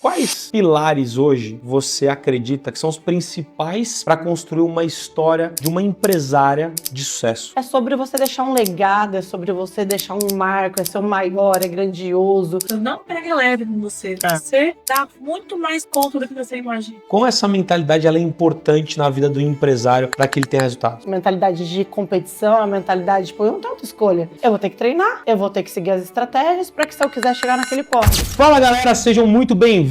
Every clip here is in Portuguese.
Quais pilares hoje você acredita que são os principais para construir uma história de uma empresária de sucesso? É sobre você deixar um legado, é sobre você deixar um marco, é ser o maior, é grandioso. Não pega leve com você. Você dá muito mais conta do que você imagina. Como essa mentalidade ela é importante na vida do empresário para que ele tenha resultado? Mentalidade de competição, a mentalidade de, eu não tenho outra escolha. Eu vou ter que treinar, eu vou ter que seguir as estratégias para que se eu quiser chegar naquele ponto. Fala galera, sejam muito bem-vindos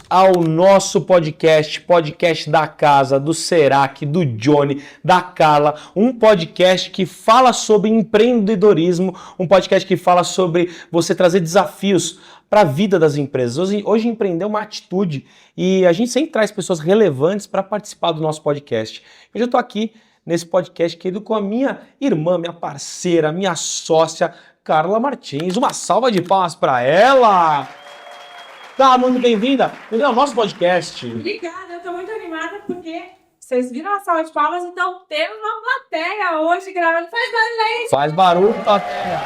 ao nosso podcast da casa, do Serac, do Johnny, da Carla, um podcast que fala sobre empreendedorismo, um podcast que fala sobre você trazer desafios para a vida das empresas. Hoje empreender é uma atitude e a gente sempre traz pessoas relevantes para participar do nosso podcast. Hoje eu estou aqui nesse podcast querido com a minha irmã, minha parceira, minha sócia, Carla Martins. Uma salva de palmas para ela! Tá, muito bem-vinda ao nosso podcast. Obrigada, eu tô muito animada porque vocês viram a salva de palmas, então temos uma plateia hoje gravando. Faz barulho aí! Faz barulho, plateia.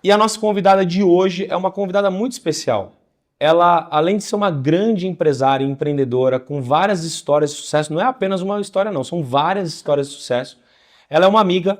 E a nossa convidada de hoje é uma convidada muito especial. Ela, além de ser uma grande empresária e empreendedora com várias histórias de sucesso, não é apenas uma história não, são várias histórias de sucesso. Ela é uma amiga,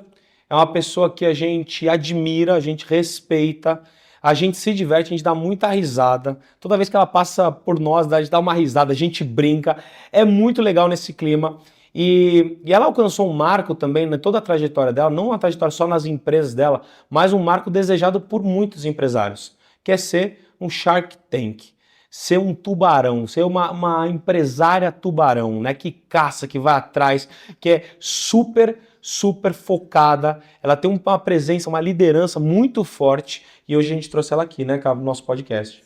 é uma pessoa que a gente admira, a gente respeita, a gente se diverte, a gente dá muita risada. Toda vez que ela passa por nós, a gente dá uma risada, a gente brinca. É muito legal nesse clima. E ela alcançou um marco também, né, toda a trajetória dela, não uma trajetória só nas empresas dela, mas um marco desejado por muitos empresários, que é ser um Shark Tank, ser um tubarão, ser uma empresária tubarão, né, que caça, que vai atrás, que é super focada, ela tem uma presença, uma liderança muito forte e hoje a gente trouxe ela aqui, né, no nosso podcast.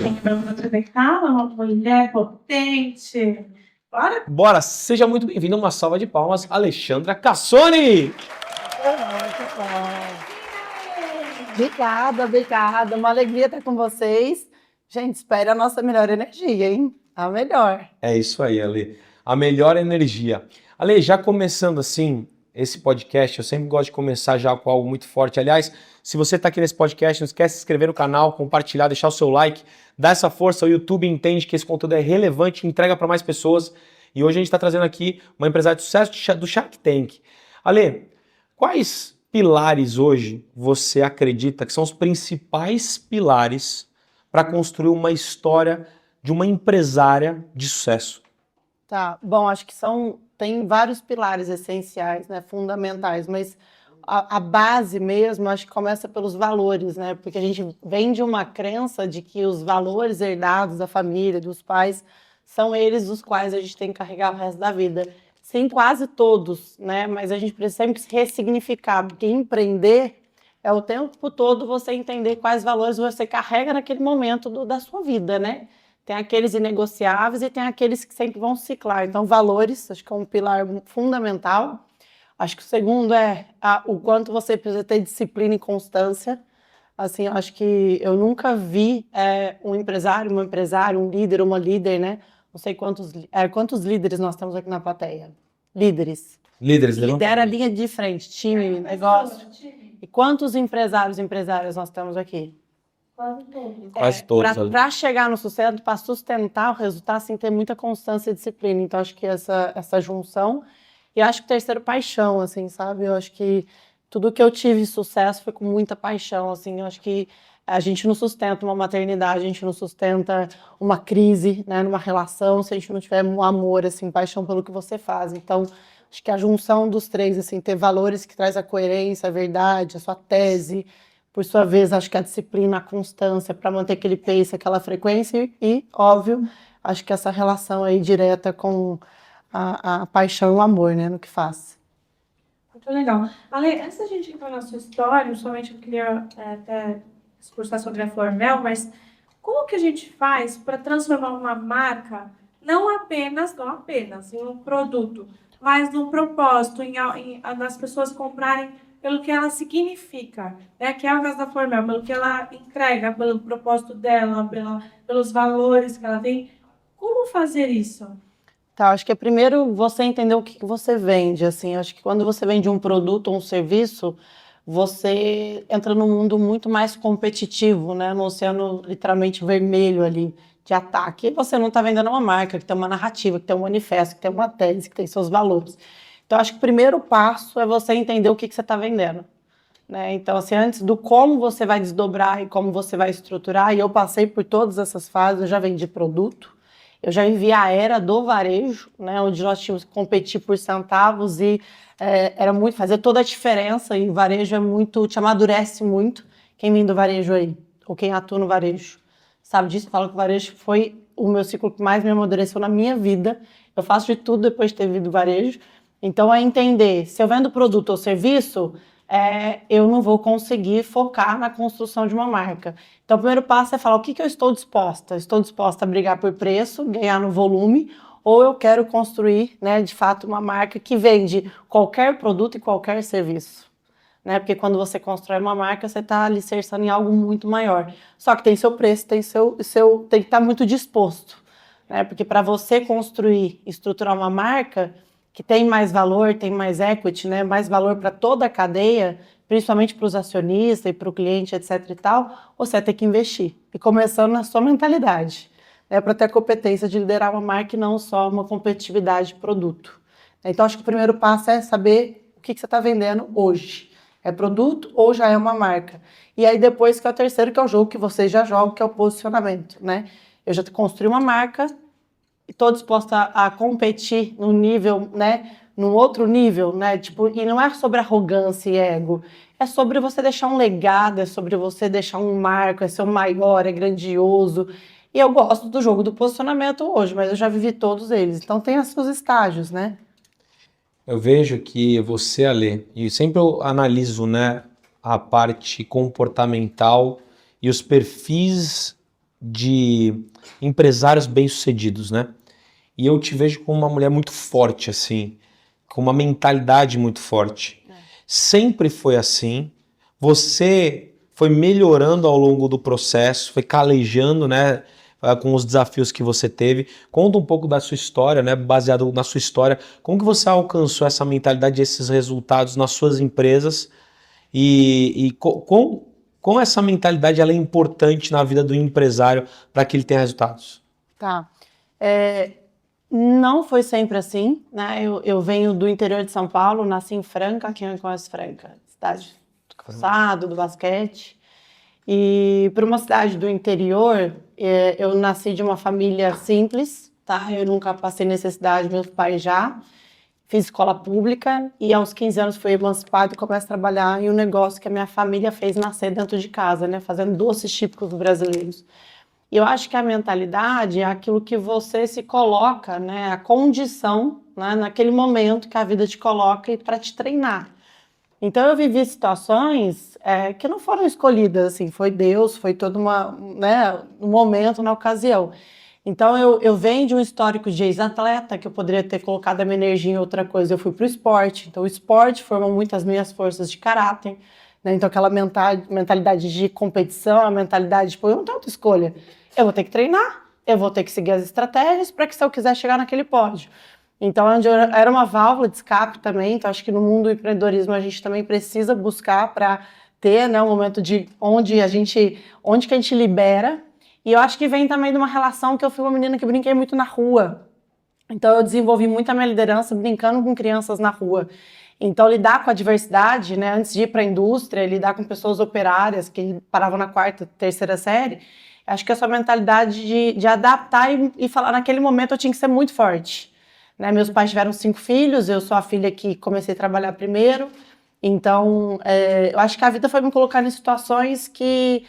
Uma mulher potente. Bora? Bora, seja muito bem-vinda, uma salva de palmas, Alexandra Cassoni! Obrigada. Uma alegria estar com vocês. Gente, espere a nossa melhor energia, hein? A melhor. É isso aí, Ale. A melhor energia. Ale, já começando assim, esse podcast, eu sempre gosto de começar já com algo muito forte. Aliás, se você está aqui nesse podcast, não esquece de se inscrever no canal, compartilhar, deixar o seu like, dá essa força. O YouTube entende que esse conteúdo é relevante, entrega para mais pessoas. E hoje a gente está trazendo aqui uma empresária de sucesso do Shark Tank. Ale, quais pilares hoje você acredita que são os principais pilares para construir uma história de uma empresária de sucesso? Tá, bom, acho que tem vários pilares essenciais, né, fundamentais, mas a base mesmo, acho que começa pelos valores, né, porque a gente vem de uma crença de que os valores herdados da família, dos pais, são eles os quais a gente tem que carregar o resto da vida. Sim, quase todos, né, mas a gente precisa sempre se ressignificar, porque empreender é o tempo todo você entender quais valores você carrega naquele momento da sua vida, né? Tem aqueles inegociáveis e tem aqueles que sempre vão ciclar. Então, valores, acho que é um pilar fundamental. Acho que o segundo é o quanto você precisa ter disciplina e constância. Assim, acho que eu nunca vi um empresário, uma empresária, um líder, uma líder, né? Não sei quantos líderes nós temos aqui na plateia. Líderes. Lidera a linha de frente, time, negócio. E quantos empresários e empresárias nós temos aqui? Quase todos. Para chegar no sucesso, para sustentar o resultado, assim, ter muita constância e disciplina. Então, acho que essa junção. E acho que o terceiro, paixão, assim, sabe? Eu acho que tudo que eu tive sucesso foi com muita paixão, assim. Eu acho que a gente não sustenta uma maternidade, a gente não sustenta uma crise, né, numa relação, se a gente não tiver um amor, assim, paixão pelo que você faz. Então, acho que a junção dos três, assim, ter valores que traz a coerência, a verdade, a sua tese. Por sua vez, acho que a disciplina, a constância para manter aquele pace, aquela frequência e, óbvio, acho que essa relação aí direta com a paixão e o amor, né, no que faz. Muito legal. Ale, antes da gente entrar na sua história, somente eu queria até discursar sobre a Flormel, mas como que a gente faz para transformar uma marca não apenas em um produto, mas num propósito, nas pessoas comprarem pelo que ela significa, né? Que é o caso da Flormel, pelo que ela entrega, pelo propósito dela, pelos valores que ela tem. Como fazer isso? Tá, acho que é primeiro você entender o que você vende, assim. Acho que quando você vende um produto ou um serviço, você entra num mundo muito mais competitivo, né? No oceano literalmente vermelho ali de ataque. E você não está vendendo uma marca que tem uma narrativa, que tem um manifesto, que tem uma tese, que tem seus valores. Então, acho que o primeiro passo é você entender o que você está vendendo. Né? Então, assim, antes do como você vai desdobrar e como você vai estruturar, e eu passei por todas essas fases, eu já vendi produto, eu já vivi a era do varejo, né, onde nós tínhamos que competir por centavos e era muito, fazer toda a diferença, e o varejo é muito, te amadurece muito. Quem vem do varejo aí, ou quem atua no varejo, sabe disso? Falo que o varejo foi o meu ciclo que mais me amadureceu na minha vida. Eu faço de tudo depois de ter vindo do varejo. Então, é entender, se eu vendo produto ou serviço, eu não vou conseguir focar na construção de uma marca. Então, o primeiro passo é falar o que eu estou disposta. Estou disposta a brigar por preço, ganhar no volume, ou eu quero construir, né, de fato, uma marca que vende qualquer produto e qualquer serviço. Né? Porque quando você constrói uma marca, você está alicerçando em algo muito maior. Só que tem seu preço, tem que estar muito disposto. Né? Porque para você construir, estruturar uma marca que tem mais valor, tem mais equity, né? Mais valor para toda a cadeia, principalmente para os acionistas e para o cliente, etc. e tal, você vai ter que investir. E começando na sua mentalidade, né? Para ter a competência de liderar uma marca e não só uma competitividade de produto. Então, acho que o primeiro passo é saber o que você está vendendo hoje. É produto ou já é uma marca? E aí depois que é o terceiro, que é o jogo que vocês já jogam, que é o posicionamento, né? Eu já construí uma marca, estou disposta a competir num nível, né, num outro nível, né, tipo, e não é sobre arrogância e ego, é sobre você deixar um legado, é sobre você deixar um marco, é ser o maior, é grandioso. E eu gosto do jogo do posicionamento hoje, mas eu já vivi todos eles, então tem os seus estágios, né? Eu vejo que você, Ale, e sempre eu analiso, né, a parte comportamental e os perfis de empresários bem-sucedidos, né? E eu te vejo como uma mulher muito forte, assim, com uma mentalidade muito forte. Sempre foi assim. Você foi melhorando ao longo do processo, foi calejando, né, com os desafios que você teve. Conta um pouco da sua história, né, baseado na sua história. Como que você alcançou essa mentalidade, esses resultados nas suas empresas e com essa mentalidade ela é importante na vida do empresário para que ele tenha resultados? Tá. Não foi sempre assim, né? Eu venho do interior de São Paulo, nasci em Franca, quem conhece Franca? Cidade do calçado, do basquete. E para uma cidade do interior, eu nasci de uma família simples, tá? Eu nunca passei necessidade, meus pais já. Fiz escola pública e aos 15 anos fui emancipada e comecei a trabalhar em um negócio que a minha família fez nascer dentro de casa, né? Fazendo doces típicos brasileiros. E eu acho que a mentalidade é aquilo que você se coloca, né? A condição, né? Naquele momento que a vida te coloca para te treinar. Então eu vivi situações que não foram escolhidas, assim, foi Deus, foi todo um momento, na ocasião. Então eu venho de um histórico de ex-atleta, que eu poderia ter colocado a minha energia em outra coisa, eu fui para o esporte. Então o esporte formou muito as minhas forças de caráter, né? Então aquela mentalidade de competição, a mentalidade, tipo, eu não tenho outra escolha. Eu vou ter que treinar, eu vou ter que seguir as estratégias para que se eu quiser chegar naquele pódio. Então, era uma válvula de escape também. Então, acho que no mundo do empreendedorismo a gente também precisa buscar para ter, né, um momento de onde que a gente libera. E eu acho que vem também de uma relação que eu fui uma menina que brinquei muito na rua. Então, eu desenvolvi muito a minha liderança brincando com crianças na rua. Então, lidar com a diversidade, né, antes de ir para a indústria, lidar com pessoas operárias que paravam na quarta, terceira série, acho que essa mentalidade de adaptar e falar, naquele momento eu tinha que ser muito forte. Né? Meus pais tiveram 5 filhos, eu sou a filha que comecei a trabalhar primeiro. Então, eu acho que a vida foi me colocar em situações que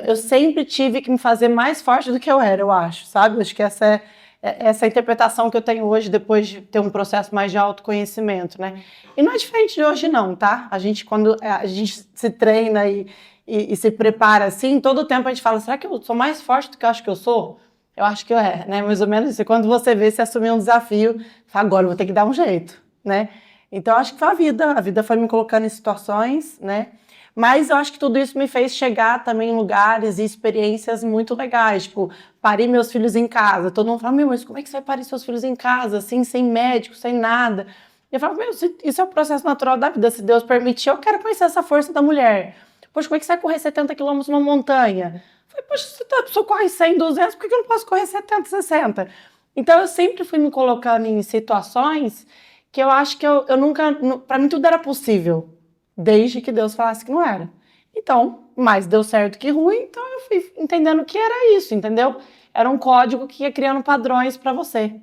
eu sempre tive que me fazer mais forte do que eu era, eu acho, sabe? Eu acho que essa é a interpretação que eu tenho hoje, depois de ter um processo mais de autoconhecimento, né? E não é diferente de hoje, não, tá? Quando a gente se treina e se prepara assim, todo o tempo a gente fala, será que eu sou mais forte do que eu acho que eu sou? Eu acho que né? Mais ou menos isso. E quando você vê se assumir um desafio, fala, agora eu vou ter que dar um jeito, né? Então, eu acho que foi a vida foi me colocando em situações, né? Mas eu acho que tudo isso me fez chegar também em lugares e experiências muito legais, tipo, parir meus filhos em casa. Todo mundo fala, mas como é que você vai parir seus filhos em casa, assim, sem médico, sem nada? E eu falava, meu, isso é o processo natural da vida. Se Deus permitir, eu quero conhecer essa força da mulher. Poxa, como é que você vai correr 70 quilômetros numa montanha? Eu falei, poxa, se a pessoa corre 100, 200, por que eu não posso correr 70, 60? Então, eu sempre fui me colocando em situações que eu acho que eu nunca... Para mim, tudo era possível, desde que Deus falasse que não era. Então, mais deu certo que ruim, então eu fui entendendo que era isso, entendeu? Era um código que ia criando padrões para você.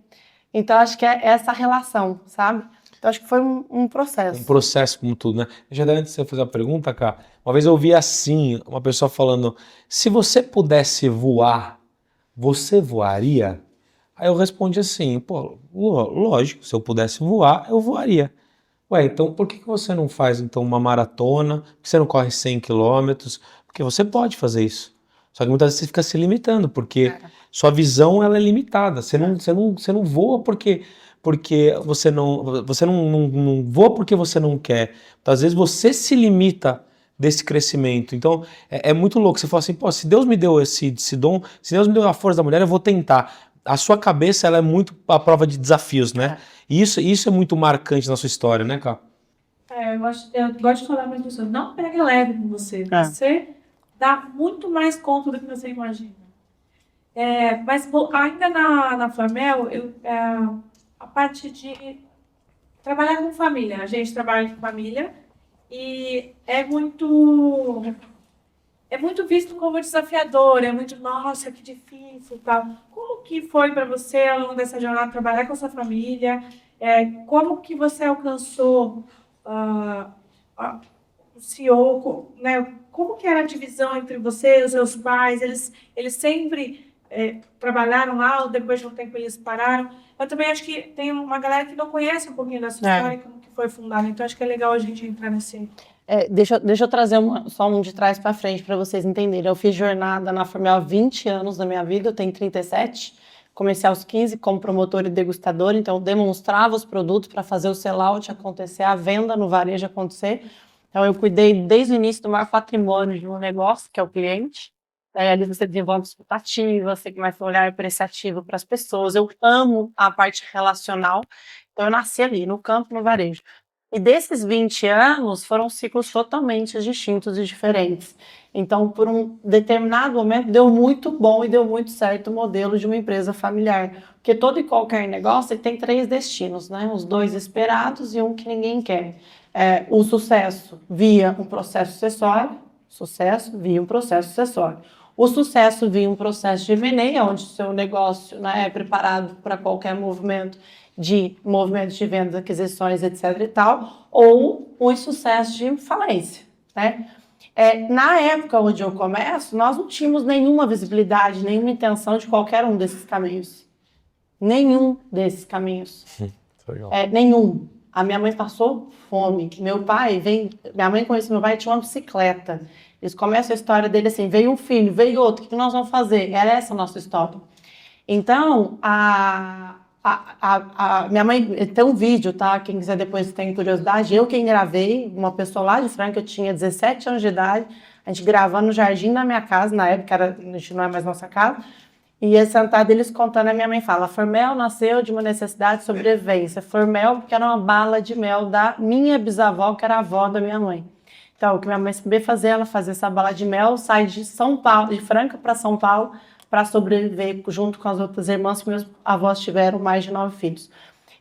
Então, acho que é essa relação, sabe? Então, acho que foi um processo. Um processo como tudo, né? Já antes de você fazer a pergunta, cara, uma vez eu ouvi assim, uma pessoa falando, se você pudesse voar, você voaria? Aí eu respondi assim, pô, lógico, se eu pudesse voar, eu voaria. Ué, então por que você não faz então uma maratona? Por que você não corre 100 quilômetros? Porque você pode fazer isso. Só que muitas vezes você fica se limitando, porque sua visão ela é limitada. Você não voa porque você não voa porque você não quer. Então, às vezes você se limita desse crescimento. Então é muito louco. Você fala assim, pô, se Deus me deu esse dom, se Deus me deu a força da mulher, eu vou tentar. A sua cabeça ela é muito a prova de desafios, né? E isso é muito marcante na sua história, né, Cá? Eu gosto de falar para as pessoas, não pega leve com você. Você dá muito mais conta do que você imagina. Mas ainda na Flamel, a parte de trabalhar com família. A gente trabalha com família e é muito visto como desafiador, é muito, nossa, que difícil, tal. Como que foi para você, ao longo dessa jornada, trabalhar com a sua família? Como que você alcançou o CEO, né? Como que era a divisão entre você e os seus pais? Eles sempre trabalharam lá, ou depois de um tempo eles pararam? Eu também acho que tem uma galera que não conhece um pouquinho da sua história, como que foi fundada. Então, acho que é legal a gente entrar nesse... Deixa eu trazer só um de trás para frente para vocês entenderem. Eu fiz jornada na Flamel há 20 anos da minha vida, eu tenho 37. Comecei aos 15 como promotora e degustadora, então eu demonstrava os produtos para fazer o sell-out acontecer, a venda no varejo acontecer. Então eu cuidei desde o início do maior patrimônio de um negócio, que é o cliente. Ali você desenvolve expectativa, você começa a olhar apreciativo para as pessoas. Eu amo a parte relacional, então eu nasci ali, no campo, no varejo. E desses 20 anos, foram ciclos totalmente distintos e diferentes. Então, por um determinado momento, deu muito bom e deu muito certo o modelo de uma empresa familiar. Porque todo e qualquer negócio tem 3 destinos, né? Os 2 esperados e um que ninguém quer. O sucesso via um processo sucessório, O sucesso via um processo de M&A, onde o seu negócio, né, é preparado para qualquer movimento de vendas, aquisições, etc. e tal, ou o insucesso de falência, né? Na época onde eu começo, nós não tínhamos nenhuma visibilidade, nenhuma intenção de qualquer um desses caminhos. Nenhum desses caminhos. Nenhum. A minha mãe passou fome. Minha mãe conheceu meu pai, tinha uma bicicleta. Eles começam a história dele assim, veio um filho, veio outro, o que nós vamos fazer? Era essa a nossa história. Então, minha mãe, tem um vídeo, tá? Quem quiser depois tem curiosidade, quem gravei, uma pessoa lá de Franca, eu tinha 17 anos de idade, a gente gravando no jardim da minha casa, na época a gente não é mais nossa casa, e sentada eles contando, a minha mãe fala, Formel nasceu de uma necessidade de sobrevivência, Formel porque era uma bala de mel da minha bisavó, que era a avó da minha mãe. Então, o que minha mãe sabia fazer, ela fazia essa bala de mel, sai de São Paulo, de Franca para São Paulo, para sobreviver junto com as outras irmãs, que meus avós tiveram mais de 9 filhos.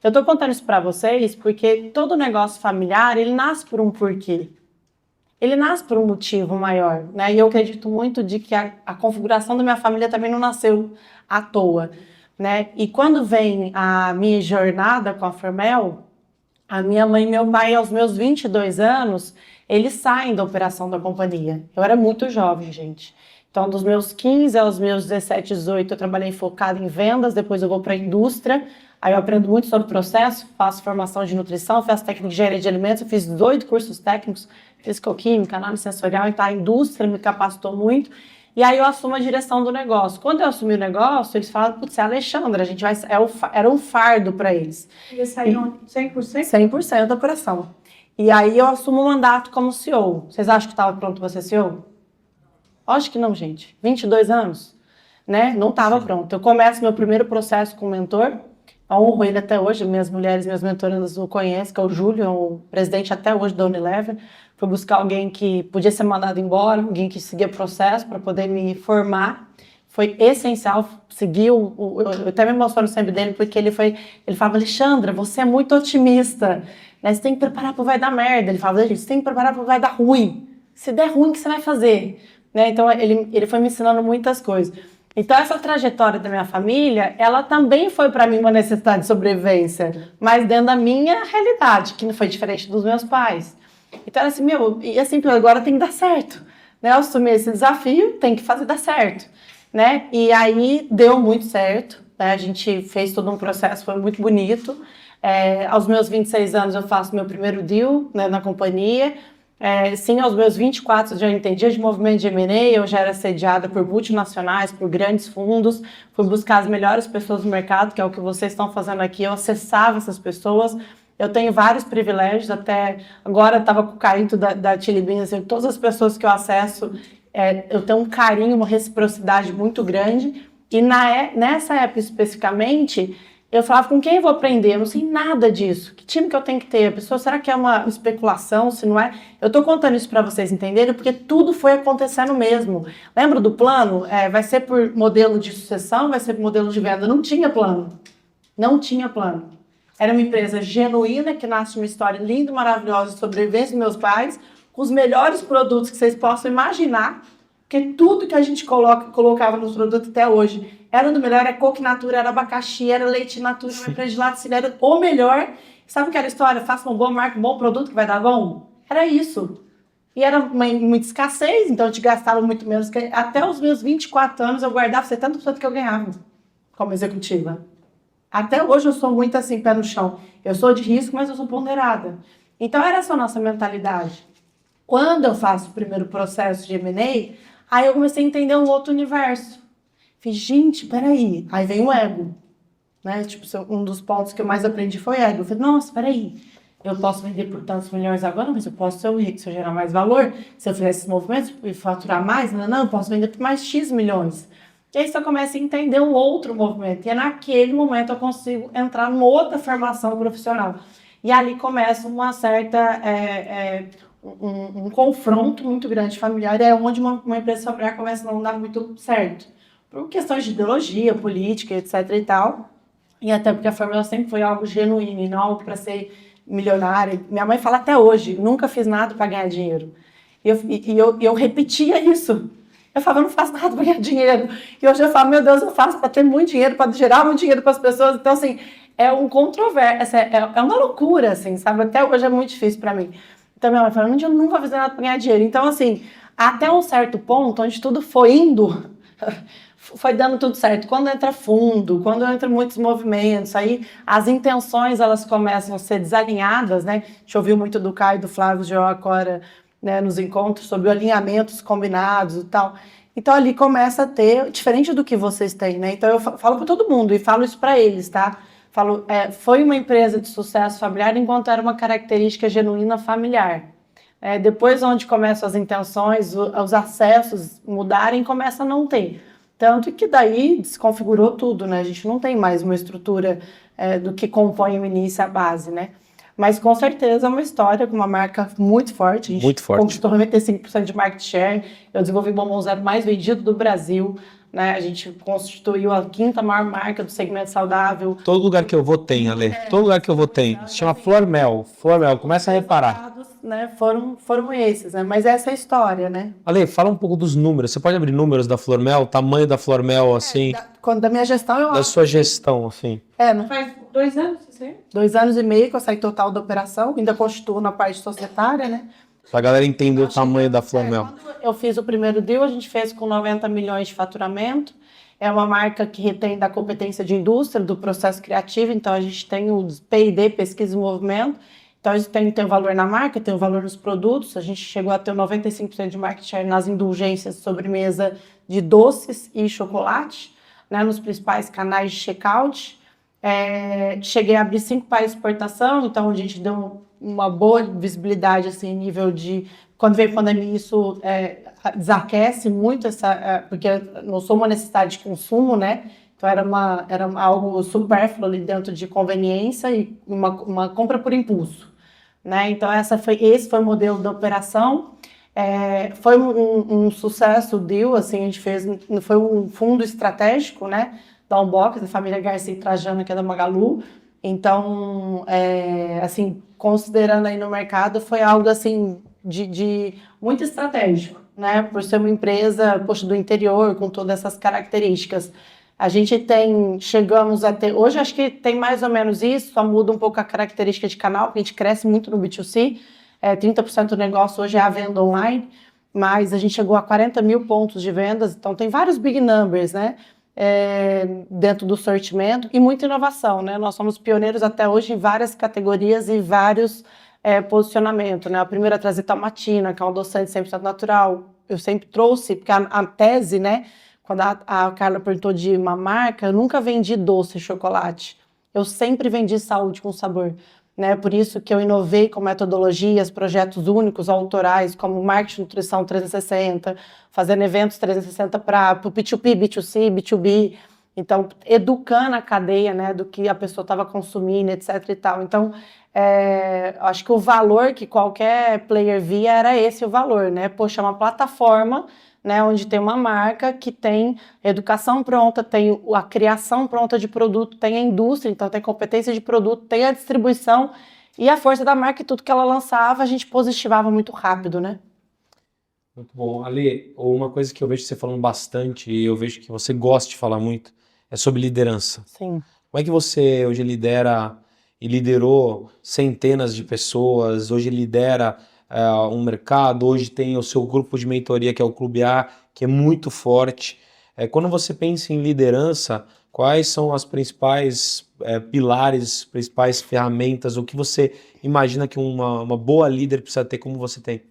Eu estou contando isso para vocês porque todo negócio familiar, ele nasce por um porquê. Ele nasce por um motivo maior, né? E eu acredito muito de que a configuração da minha família também não nasceu à toa, né? E quando vem a minha jornada com a Formel, a minha mãe e meu pai, aos meus 22 anos, eles saem da operação da companhia. Eu era muito jovem, gente. Então, dos meus 15 aos meus 17, 18, eu trabalhei focada em vendas, depois eu vou para a indústria, aí eu aprendo muito sobre o processo, faço formação de nutrição, faço técnica de engenharia de alimentos, eu fiz 8 cursos técnicos, fisicoquímica, análise sensorial, então a indústria me capacitou muito, e aí eu assumo a direção do negócio. Quando eu assumi o negócio, eles falam, putz, é a Alexandra, era um fardo para eles. Eles saíram 100%? 100% da operação. E aí eu assumo o mandato como CEO. Vocês acham que estava pronto para ser CEO? Acho que não, gente. 22 anos, né? Não estava pronto. Eu começo meu primeiro processo com o mentor, honro ele até hoje, minhas mulheres, minhas mentorandas o conhecem, que é o Júlio, é o presidente até hoje da Unilever. Fui buscar alguém que podia ser mandado embora, alguém que seguia processo para poder me formar. Foi essencial seguir eu até me emociono sempre dele, porque ele falava, Alexandra, você é muito otimista, né? Você tem que preparar para vai dar merda. Ele falava, você tem que preparar para vai dar ruim. Se der ruim, o que você vai fazer? Né? Então, ele foi me ensinando muitas coisas. Então, essa trajetória da minha família, ela também foi para mim uma necessidade de sobrevivência, mas dentro da minha realidade, que não foi diferente dos meus pais. Então, era assim, e assim, agora tem que dar certo. Né? Eu assumi esse desafio, tem que fazer dar certo. Né? E aí deu muito certo, né? A gente fez todo um processo, foi muito bonito. Aos meus 26 anos eu faço meu primeiro deal, né, na companhia. Sim, aos meus 24 eu já entendia de movimento de M&A, eu já era sediada por multinacionais, por grandes fundos, fui buscar as melhores pessoas do mercado, que é o que vocês estão fazendo aqui, eu acessava essas pessoas. Eu tenho vários privilégios, até agora eu estava com o Caíto da Chili Beans, assim, todas as pessoas que eu acesso, eu tenho um carinho, uma reciprocidade muito grande. E nessa época especificamente, eu falava com quem eu vou aprender? Eu não sei nada disso. Que time que eu tenho que ter? A pessoa, será que é uma especulação? Se não é? Eu estou contando isso para vocês entenderem, porque tudo foi acontecendo mesmo. Lembra do plano? Vai ser por modelo de sucessão, vai ser por modelo de venda. Não tinha plano. Não tinha plano. Era uma empresa genuína, que nasce de uma história linda, maravilhosa de sobrevivência dos meus pais, com os melhores produtos que vocês possam imaginar, porque tudo que a gente colocava nos produtos até hoje era do melhor, era coco natura, era abacaxi, era leite natura, era empresa de laticínio, era o melhor. Sabe aquela história? Faça uma boa marca, um bom produto que vai dar bom? Era isso. E era muita escassez, então a gente gastava muito menos. Até os meus 24 anos eu guardava 70% que eu ganhava como executiva. Até hoje eu sou muito assim, pé no chão. Eu sou de risco, mas eu sou ponderada. Então era essa a nossa mentalidade. Quando eu faço o primeiro processo de M&A, aí eu comecei a entender um outro universo. Falei, gente, peraí. Aí vem o ego. Né? Tipo, um dos pontos que eu mais aprendi foi ego. Eu falei, nossa, peraí. Eu posso vender por tantos milhões agora, mas eu posso ser rico se eu gerar mais valor. Se eu fizer esses movimentos e faturar mais, não, eu posso vender por mais X milhões. E aí você começa a entender um outro movimento. E naquele momento eu consigo entrar numa outra formação profissional. E ali começa uma certa... um confronto muito grande familiar, onde uma empresa familiar começa a não dar muito certo. Por questões de ideologia, política, etc. e tal. E até porque a família sempre foi algo genuíno, e não algo para ser milionária. Minha mãe fala até hoje, nunca fiz nada para ganhar dinheiro. E eu repetia isso. Eu falava, eu não faço nada para ganhar dinheiro. E hoje eu falo, meu Deus, eu faço para ter muito dinheiro, para gerar muito dinheiro para as pessoas. Então, assim, é um controvérsia, é uma loucura, assim, sabe? Até hoje é muito difícil para mim. Então, minha mãe fala, eu nunca vou fazer nada para ganhar dinheiro. Então, assim, até um certo ponto, onde tudo foi indo, foi dando tudo certo. Quando entra fundo, quando entra muitos movimentos, aí as intenções, elas começam a ser desalinhadas, né? A gente ouviu muito do Caio e do Flávio Geo agora, né, nos encontros, sobre alinhamentos combinados e tal. Então, ali começa a ter, diferente do que vocês têm, né? Então, eu falo para todo mundo e falo isso para eles, tá? Falo, foi uma empresa de sucesso familiar enquanto era uma característica genuína familiar. Depois, onde começam as intenções, os acessos mudarem, começa a não ter. Tanto que daí desconfigurou tudo, né? A gente não tem mais uma estrutura do que compõe o início e a base, né? Mas com certeza é uma história com uma marca muito forte. A gente muito forte. Conquistou 95% de market share. Eu desenvolvi o Bombom Zero mais vendido do Brasil. Né? A gente constituiu a 5ª maior marca do segmento saudável. Todo lugar que eu vou tem, Ale. Todo lugar que eu vou tem. Se chama Flormel. Flormel, começa a reparar. Né, foram esses, né? Mas essa é a história, né? Ale, fala um pouco dos números. Você pode abrir números da Flormel, tamanho da Flormel, assim? Da minha gestão, da sua gestão, assim. Né? Faz 2 anos, você? 2 anos e meio que eu saí total da operação, ainda constituo na parte societária, né? Pra galera entender o tamanho da Flormel. Quando eu fiz o primeiro deal, a gente fez com 90 milhões de faturamento. É uma marca que retém da competência de indústria, do processo criativo. Então, a gente tem o P&D, pesquisa e desenvolvimento. Então, isso tem o valor na marca, tem o valor nos produtos. A gente chegou a ter 95% de market share nas indulgências de sobremesa de doces e chocolate, né, nos principais canais de checkout. Cheguei a abrir 5 países de exportação, então a gente deu uma boa visibilidade, assim, nível de... Quando veio a pandemia, isso desaquece muito, porque não sou uma necessidade de consumo, né? Então era algo supérfluo ali dentro de conveniência e uma compra por impulso, né? Então esse foi o modelo da operação. Foi um sucesso o deal, assim, a gente fez, foi um fundo estratégico, né, da Unbox, da família Garcia e Trajano, que é da Magalu. Então, assim, considerando aí no mercado, foi algo, assim, de muito estratégico, né, por ser uma empresa, poxa, do interior, com todas essas características. A gente chegamos a ter, hoje acho que tem mais ou menos isso, só muda um pouco a característica de canal, porque a gente cresce muito no B2C, 30% do negócio hoje é a venda online, mas a gente chegou a 40 mil pontos de vendas, então tem vários big numbers, né, dentro do sortimento e muita inovação, né, nós somos pioneiros até hoje em várias categorias e vários posicionamentos, né, a primeira a trazer Dalmatina, que é um adoçante 100% natural, eu sempre trouxe, porque a tese, né, quando a Carla perguntou de uma marca, eu nunca vendi doce e chocolate, eu sempre vendi saúde com sabor. Né, por isso que eu inovei com metodologias, projetos únicos, autorais, como Marketing Nutrição 360, fazendo eventos 360 para o P2P, B2C, B2B, então educando a cadeia, né, do que a pessoa estava consumindo, etc. e tal. Então, acho que o valor que qualquer player via era esse o valor, né? Poxa, é uma plataforma, né, onde tem uma marca que tem educação pronta, tem a criação pronta de produto, tem a indústria, então tem competência de produto, tem a distribuição e a força da marca e tudo que ela lançava, a gente positivava muito rápido, né? Muito bom. Ale, uma coisa que eu vejo você falando bastante e eu vejo que você gosta de falar muito é sobre liderança. Sim. Como é que você hoje lidera e liderou centenas de pessoas, hoje lidera um mercado, hoje tem o seu grupo de mentoria, que é o Clube A, que é muito forte. Quando você pensa em liderança, quais são as principais pilares, principais ferramentas, o que você imagina que uma boa líder precisa ter como você tem?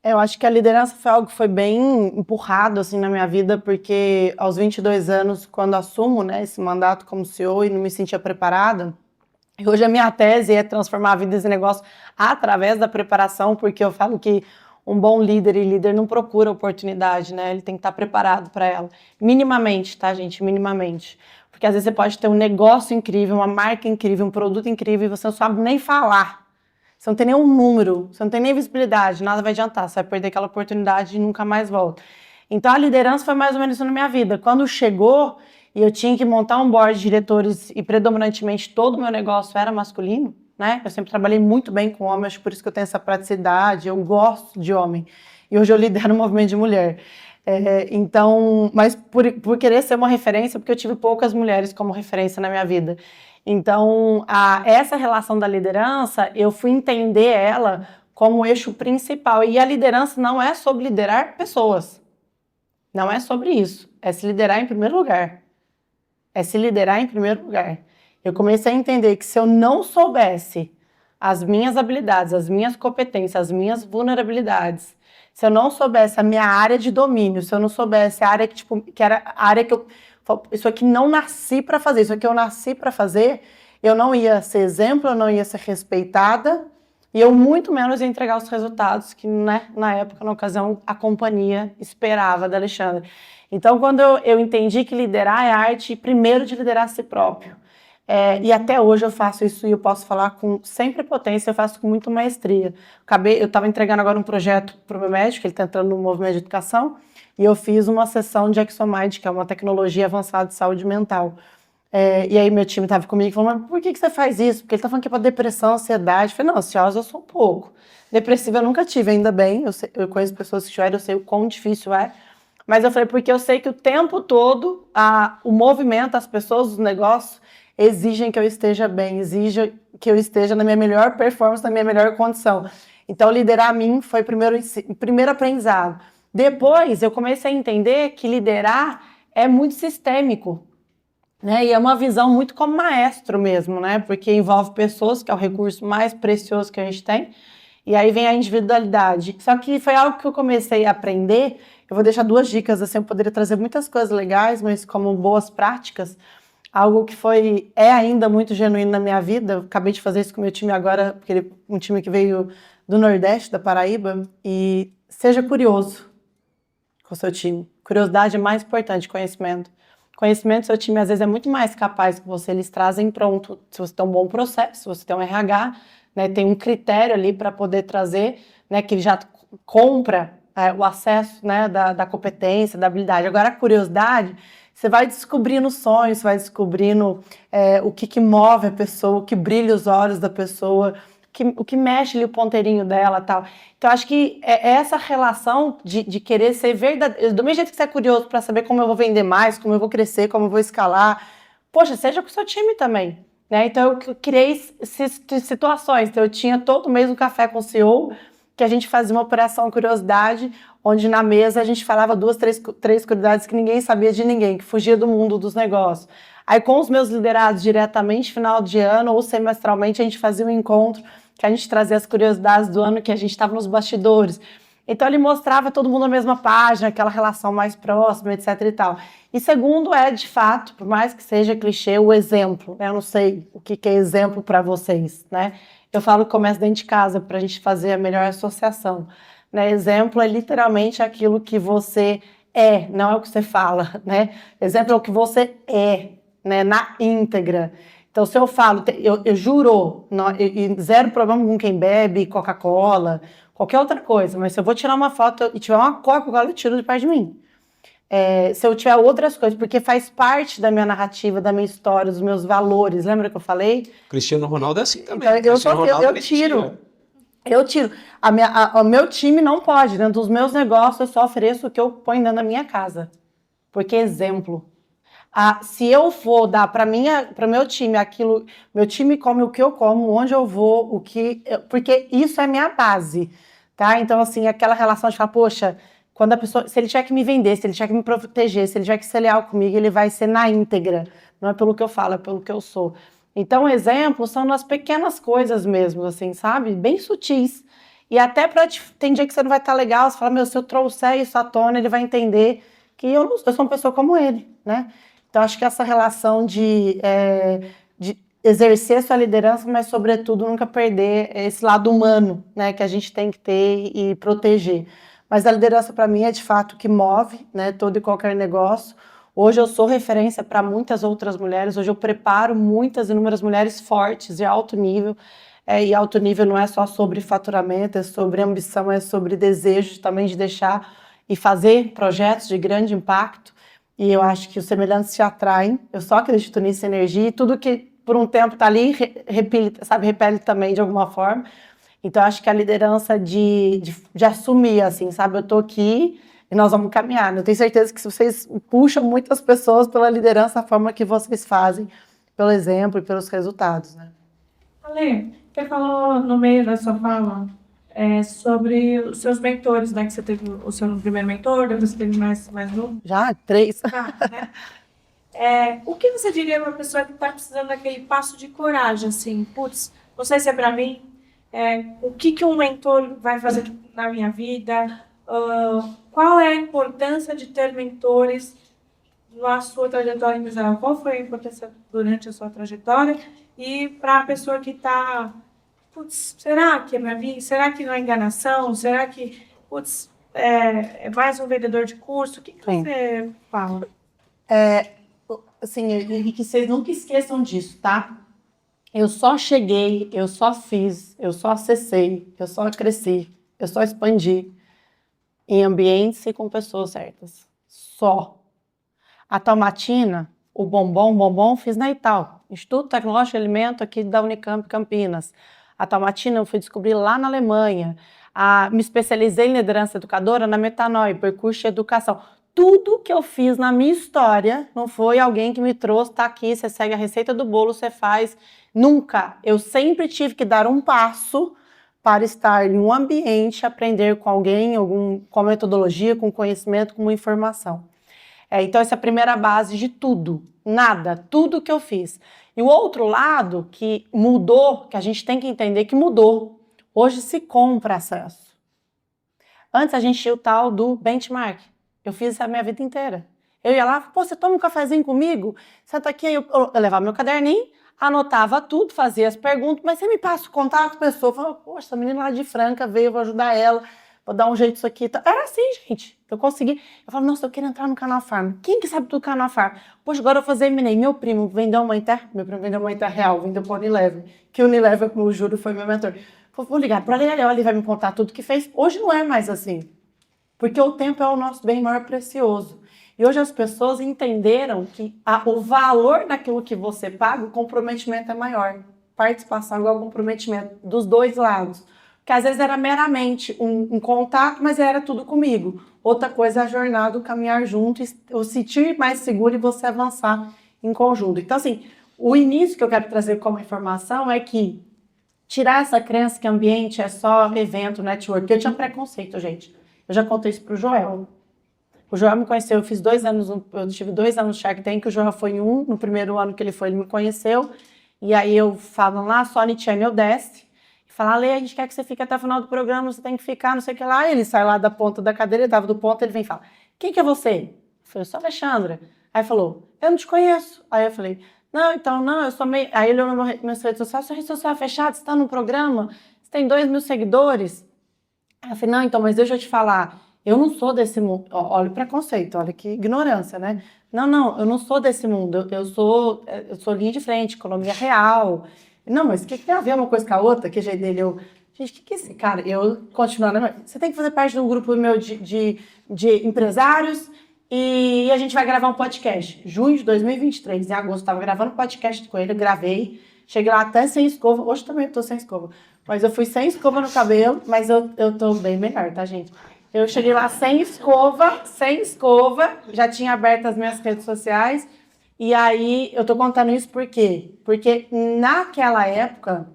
Eu acho que a liderança foi algo que foi bem empurrado assim, na minha vida, porque aos 22 anos, quando assumo, né, esse mandato como CEO e não me sentia preparada, e hoje a minha tese é transformar a vida desse negócio através da preparação, porque eu falo que um bom líder e líder não procura oportunidade, né? Ele tem que estar preparado para ela. Minimamente, tá, gente? Minimamente. Porque às vezes você pode ter um negócio incrível, uma marca incrível, um produto incrível e você não sabe nem falar. Você não tem nenhum número, você não tem nem visibilidade, nada vai adiantar. Você vai perder aquela oportunidade e nunca mais volta. Então a liderança foi mais ou menos isso na minha vida. Quando chegou e eu tinha que montar um board de diretores e predominantemente todo o meu negócio era masculino, né? Eu sempre trabalhei muito bem com homens, acho por isso que eu tenho essa praticidade, eu gosto de homem. E hoje eu lidero um movimento de mulher. Então, mas por querer ser uma referência, porque eu tive poucas mulheres como referência na minha vida. Então, essa relação da liderança, eu fui entender ela como eixo principal. E a liderança não é sobre liderar pessoas. Não é sobre isso. É se liderar em primeiro lugar. É se liderar em primeiro lugar. Eu comecei a entender que se eu não soubesse as minhas habilidades, as minhas competências, as minhas vulnerabilidades, se eu não soubesse a minha área de domínio, se eu não soubesse a área que era a área que eu... Isso aqui não nasci para fazer, isso aqui eu nasci para fazer, eu não ia ser exemplo, eu não ia ser respeitada, e eu muito menos ia entregar os resultados que, né, na época, na ocasião, a companhia esperava da Alexandre. Então, quando eu entendi que liderar é a arte, primeiro, de liderar a si próprio. E até hoje eu faço isso e eu posso falar com sem prepotência, eu faço com muita maestria. Eu estava entregando agora um projeto para o meu médico, ele está entrando no movimento de educação, e eu fiz uma sessão de Exomid, que é uma tecnologia avançada de saúde mental. E aí meu time estava comigo e falou, mas por que você faz isso? Porque ele está falando que é para depressão, ansiedade. Eu falei, não, ansiosa eu sou um pouco. Depressiva eu nunca tive, ainda bem. Eu conheço pessoas que tiveram, eu sei o quão difícil é. Mas eu falei, porque eu sei que o tempo todo o movimento, as pessoas, os negócios, exigem que eu esteja bem, exigem que eu esteja na minha melhor performance, na minha melhor condição. Então, liderar a mim foi o primeiro aprendizado. Depois, eu comecei a entender que liderar é muito sistêmico, né? E é uma visão muito como maestro mesmo, né? Porque envolve pessoas, que é o recurso mais precioso que a gente tem, e aí vem a individualidade. Só que foi algo que eu comecei a aprender. Eu vou deixar 2 dicas, assim, eu poderia trazer muitas coisas legais, mas como boas práticas, algo que é ainda muito genuíno na minha vida. Eu acabei de fazer isso com o meu time agora, porque um time que veio do Nordeste, da Paraíba, e seja curioso com o seu time. Curiosidade é mais importante que conhecimento. Conhecimento, seu time às vezes é muito mais capaz que você, eles trazem pronto, se você tem um bom processo, se você tem um RH, né, tem um critério ali para poder trazer, né, que ele já compra o acesso, né, da competência, da habilidade. Agora, a curiosidade, você vai descobrindo sonhos, você vai descobrindo o que move a pessoa, o que brilha os olhos da pessoa, o que mexe ali o ponteirinho dela, tal. Então, acho que é essa relação de querer ser verdadeiro. Do mesmo jeito que você é curioso para saber como eu vou vender mais, como eu vou crescer, como eu vou escalar, poxa, seja com o seu time também, né? Então, eu criei situações. Então, eu tinha todo mês um café com o CEO, que a gente fazia uma operação curiosidade, onde na mesa a gente falava 2, 3 curiosidades que ninguém sabia de ninguém, que fugia do mundo dos negócios. Aí, com os meus liderados diretamente, final de ano ou semestralmente, a gente fazia um encontro que a gente trazia as curiosidades do ano que a gente estava nos bastidores. Então, ele mostrava todo mundo na mesma página, aquela relação mais próxima, etc e tal. E segundo de fato, por mais que seja clichê, o exemplo. Né? Eu não sei o que é exemplo para vocês, né? Eu falo que começa dentro de casa, para a gente fazer a melhor associação. Né? Exemplo é literalmente aquilo que você não é o que você fala. Né? Exemplo é o que você né? Na íntegra. Então, se eu falo, eu juro, zero problema com quem bebe Coca-Cola, qualquer outra coisa, mas se eu vou tirar uma foto e tiver uma Coca-Cola, eu tiro de perto de mim. Se eu tiver outras coisas, porque faz parte da minha narrativa, da minha história, dos meus valores, lembra que eu falei? Cristiano Ronaldo é assim também. Então, eu tiro. O meu time não pode, dentro dos meus negócios, eu só ofereço o que eu ponho dentro da minha casa. Porque exemplo. Se eu for dar para meu time aquilo, meu time come o que eu como, onde eu vou, porque isso é minha base, tá? Então, assim, aquela relação de falar, poxa, quando a pessoa, se ele tiver que me vender, se ele tiver que me proteger, se ele tiver que ser leal comigo, ele vai ser na íntegra, não é pelo que eu falo, é pelo que eu sou. Então, exemplos são nas pequenas coisas mesmo, assim, sabe? Bem sutis. E até tem dia que você não vai estar legal, você fala, se eu trouxer isso à tona, ele vai entender que eu sou uma pessoa como ele, né? Então, acho que essa relação de exercer sua liderança, mas, sobretudo, nunca perder esse lado humano, né, que a gente tem que ter e proteger. Mas a liderança, para mim, é, de fato, o que move, né, todo e qualquer negócio. Hoje eu sou referência para muitas outras mulheres, hoje eu preparo muitas inúmeras mulheres fortes, de alto nível, e alto nível não é só sobre faturamento, é sobre ambição, é sobre desejo também de deixar e fazer projetos de grande impacto. E eu acho que os semelhantes se atraem. Eu só acredito nisso, energia. E tudo que por um tempo está ali, repele também de alguma forma. Então, acho que a liderança de assumir, assim, sabe? Eu estou aqui e nós vamos caminhar. Eu tenho certeza que vocês puxam muitas pessoas pela liderança, a forma que vocês fazem, pelo exemplo e pelos resultados, né? Ale, você falou no meio da sua fala sobre os seus mentores, né? Que você teve o seu primeiro mentor, depois você teve mais um. Já? 3. Né? O que você diria para uma pessoa que está precisando daquele passo de coragem, assim? Putz, não sei se é para mim. O que um mentor vai fazer na minha vida? Qual é a importância de ter mentores na sua trajetória empresarial? Qual foi a importância durante a sua trajetória? E para a pessoa que está... Putz, será que é para mim? Será que não é enganação? Será que, putz, é mais um vendedor de curso? O que você fala? Assim, e que vocês nunca esqueçam disso, tá? Eu só cheguei, eu só fiz, eu só acessei, eu só cresci, eu só expandi em ambientes e com pessoas certas. Só. A Talmatina, o bombom fiz na Ital, Instituto Tecnológico de Alimento aqui da Unicamp Campinas. A Talmatina eu fui descobrir lá na Alemanha. Me especializei em liderança educadora na Metanoia, percurso de educação. Tudo que eu fiz na minha história não foi alguém que me trouxe, tá aqui, você segue a receita do bolo, você faz. Nunca. Eu sempre tive que dar um passo para estar em um ambiente, aprender com alguém, com metodologia, com conhecimento, com informação. Então, essa é a primeira base de tudo. Nada, tudo que eu fiz. E o outro lado que mudou, que a gente tem que entender que mudou. Hoje se compra acesso. Antes a gente tinha o tal do benchmark. Eu fiz isso a minha vida inteira. Eu ia lá, você toma um cafezinho comigo? Senta aqui, eu levava meu caderninho, anotava tudo, fazia as perguntas, mas você me passa o contato, a pessoa falava, poxa, essa menina lá de Franca veio, eu vou ajudar ela. vou dar um jeito disso aqui. Era assim, gente. Eu consegui. Eu falo, nossa, eu quero entrar no Canal Farm. Quem que sabe do Canal Farm? Poxa, agora eu vou fazer M&A. Meu primo vendeu uma Inter real, vendeu para Unilever. Que o Unilever, como eu juro, foi meu mentor. Vou ligar para ele, ele vai me contar tudo que fez. Hoje não é mais assim. Porque o tempo é o nosso bem maior precioso. E hoje as pessoas entenderam que o valor daquilo que você paga, o comprometimento é maior. Participação igual comprometimento dos dois lados. Porque às vezes era meramente um contato, mas era tudo comigo. Outra coisa é a jornada, o caminhar junto, o sentir mais seguro e você avançar em conjunto. Então, assim, o início que eu quero trazer como informação é que tirar essa crença que ambiente é só evento, network. Porque eu tinha preconceito, gente. Eu já contei isso pro Joel. O Joel me conheceu, eu tive 2 anos no Shark Tank, o Joel foi no primeiro ano que ele foi, ele me conheceu. E aí eu falo lá, Sony Channel desce. Falar, Lê, a gente quer que você fique até o final do programa, você tem que ficar, não sei o que lá. Ele sai lá da ponta da cadeira, ele tava do ponto, ele vem e fala, quem que é você? Eu falei, eu sou a Alexandra. Aí falou, eu não te conheço. Aí eu falei, não, eu sou meio... Aí ele olhou nas minhas redes sociais, sua rede social é fechada, você tá no programa, você tem 2.000 seguidores. Aí eu falei, não, então, mas deixa eu te falar, eu não sou desse mundo. Olha o preconceito, olha que ignorância, né? Não, eu não sou desse mundo, eu sou linha de frente, economia real. Não, mas o que tem a ver uma coisa com a outra? Que jeito dele, gente, o que é esse cara? Eu continuando, você tem que fazer parte de um grupo meu de empresários e a gente vai gravar um podcast. Junho de 2023, em agosto, eu estava gravando um podcast com ele, eu gravei, cheguei lá até sem escova, hoje também eu tô sem escova, mas eu fui sem escova no cabelo, mas eu tô bem melhor, tá, gente? Eu cheguei lá sem escova, já tinha aberto as minhas redes sociais. E aí, eu tô contando isso por quê? Porque naquela época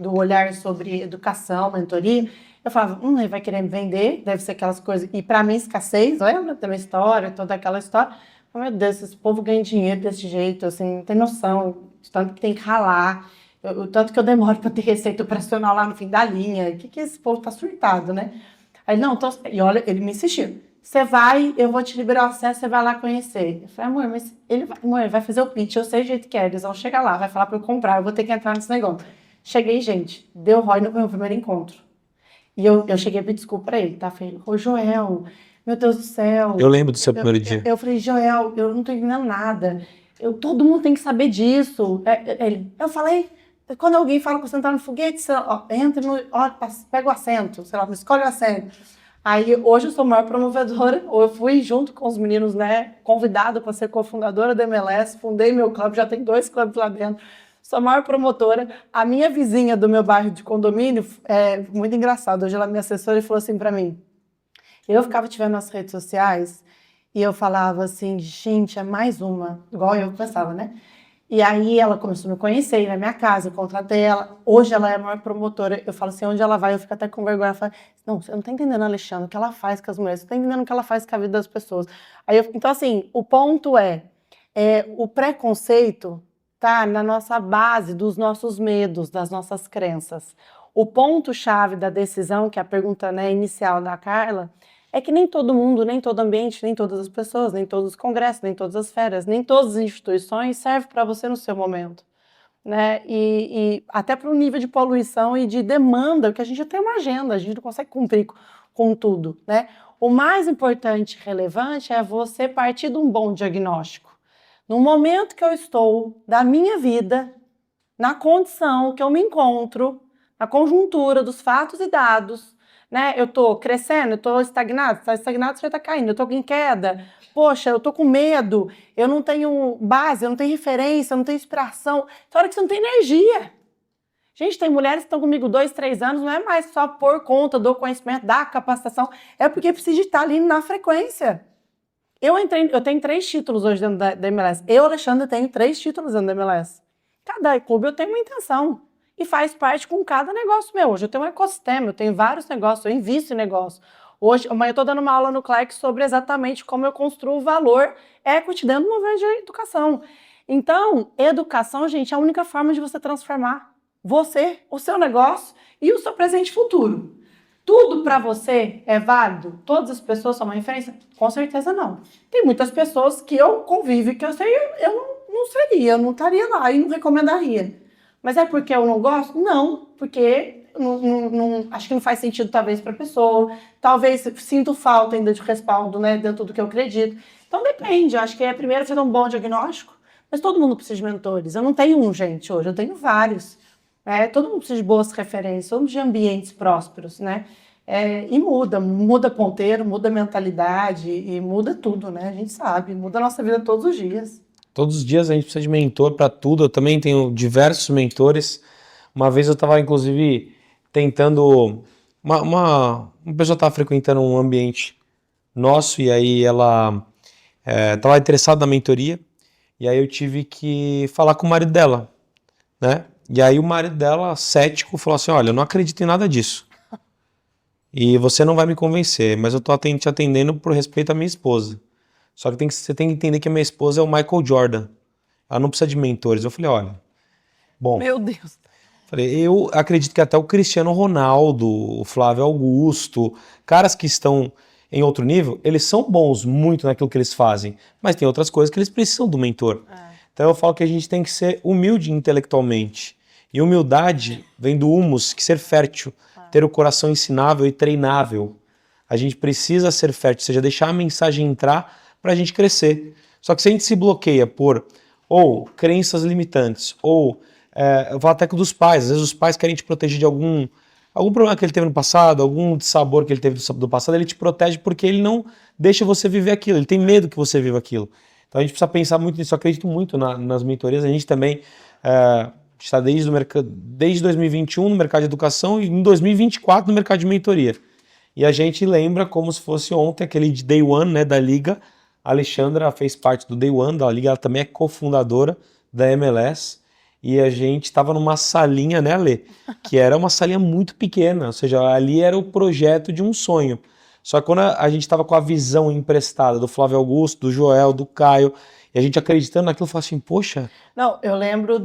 do olhar sobre educação, mentoria, eu falava, ele vai querer me vender, deve ser aquelas coisas. E para mim, escassez, lembra da minha história, toda aquela história. Meu Deus, esse povo ganha dinheiro desse jeito, assim, não tem noção, de tanto que tem que ralar, o tanto que eu demoro para ter receita operacional lá no fim da linha. O que esse povo tá surtado, né? Aí, e olha, ele me insistiu. Você vai, eu vou te liberar o acesso, você vai lá conhecer. Eu falei, amor, mas ele vai fazer o pitch, eu sei o jeito que é, eles vão chegar lá, vai falar para eu comprar, eu vou ter que entrar nesse negócio. Cheguei, gente, deu ROI no meu primeiro encontro. E eu cheguei a pedir desculpa para ele, tá? Falei, ô Joel, meu Deus do céu. Eu lembro do seu primeiro dia. Eu falei, Joel, eu não tô entendendo nada. Todo mundo tem que saber disso. Eu falei, quando alguém fala para você entrar no foguete, você entra, pega o assento, sei lá, escolhe o assento. Aí, hoje eu sou a maior promovedora, eu fui junto com os meninos, né, convidada para ser cofundadora da MLS, fundei meu clube, já tem 2 clubes lá dentro, sou a maior promotora. A minha vizinha do meu bairro de condomínio, é muito engraçado, hoje ela me assessora e falou assim para mim, eu ficava te vendo nas redes sociais e eu falava assim, gente, é mais uma, igual eu pensava, né? E aí ela começou a me conhecer, ir na minha casa, eu contratei ela. Hoje ela é a maior promotora. Eu falo assim, onde ela vai, eu fico até com vergonha. Ela fala, não, você não tá entendendo, Alexandre, o que ela faz com as mulheres. Você tá entendendo o que ela faz com a vida das pessoas. Então, assim, o ponto o preconceito tá na nossa base dos nossos medos, das nossas crenças. O ponto-chave da decisão, que é a pergunta, né, inicial da Carla, é que nem todo mundo, nem todo ambiente, nem todas as pessoas, nem todos os congressos, nem todas as férias, nem todas as instituições servem para você no seu momento, né? E até para o nível de poluição e de demanda, porque a gente já tem uma agenda, a gente não consegue cumprir com tudo, né? O mais importante e relevante é você partir de um bom diagnóstico. No momento que eu estou da minha vida, na condição que eu me encontro, na conjuntura dos fatos e dados, né? Eu tô crescendo, eu tô estagnado, você tá estagnado, você tá caindo, eu tô em queda, poxa, eu tô com medo, eu não tenho base, eu não tenho referência, eu não tenho inspiração, tem hora que você não tem energia. Gente, tem mulheres que estão comigo 2, 3 anos, não é mais só por conta do conhecimento, da capacitação, é porque precisa de estar ali na frequência. Eu tenho 3 títulos hoje dentro da MLS, eu, Alexandre, tenho 3 títulos dentro da MLS. Cada clube eu tenho uma intenção. E faz parte com cada negócio meu. Hoje eu tenho um ecossistema, eu tenho vários negócios, eu invisto em negócio. Hoje, amanhã eu estou dando uma aula no Clark sobre exatamente como eu construo o valor equity dentro do movimento de educação. Então, educação, gente, é a única forma de você transformar você, o seu negócio e o seu presente e futuro. Tudo para você é válido? Todas as pessoas são uma referência? Com certeza não. Tem muitas pessoas que eu convivo que eu sei, eu não seria, eu não estaria lá e não recomendaria. Mas é porque eu não gosto? Não, porque acho que não faz sentido, talvez, para a pessoa. Talvez sinto falta ainda de respaldo, né, dentro do que eu acredito. Então, depende. Eu acho que primeiro fazer um bom diagnóstico, mas todo mundo precisa de mentores. Eu não tenho um, gente, hoje. Eu tenho vários. Todo mundo precisa de boas referências, todo mundo de ambientes prósperos, né? E muda ponteiro, muda mentalidade e muda tudo, né? A gente sabe, muda a nossa vida todos os dias. Todos os dias a gente precisa de mentor para tudo. Eu também tenho diversos mentores. Uma vez eu estava, inclusive, tentando... Uma pessoa estava frequentando um ambiente nosso e aí ela estava interessada na mentoria e aí eu tive que falar com o marido dela, né? E aí o marido dela, cético, falou assim, olha, eu não acredito em nada disso. E você não vai me convencer, mas eu tô te atendendo por respeito à minha esposa. Só que você tem que entender que a minha esposa é o Michael Jordan. Ela não precisa de mentores. Eu falei, olha, bom... Meu Deus! Falei, eu acredito que até o Cristiano Ronaldo, o Flávio Augusto, caras que estão em outro nível, eles são bons muito naquilo que eles fazem, mas tem outras coisas que eles precisam do mentor. Então eu falo que a gente tem que ser humilde intelectualmente. E humildade vem do humus, que ser fértil, ter o coração ensinável e treinável. A gente precisa ser fértil, ou seja, deixar a mensagem entrar para a gente crescer. Só que se a gente se bloqueia por ou crenças limitantes, ou eu falo até que dos pais, às vezes os pais querem te proteger de algum problema que ele teve no passado, algum sabor que ele teve do passado, ele te protege porque ele não deixa você viver aquilo, ele tem medo que você viva aquilo. Então a gente precisa pensar muito nisso. Eu acredito muito nas mentorias. A gente também está desde 2021 no mercado de educação e em 2024 no mercado de mentoria. E a gente lembra como se fosse ontem aquele Day One, né, da Liga. A Alexandra fez parte do Day One da Liga, ela também é cofundadora da MLS. E a gente estava numa salinha, né, Alê? Que era uma salinha muito pequena, ou seja, ali era o projeto de um sonho. Só que quando a gente estava com a visão emprestada do Flávio Augusto, do Joel, do Caio, e a gente acreditando naquilo, eu falei assim, poxa... Não, eu lembro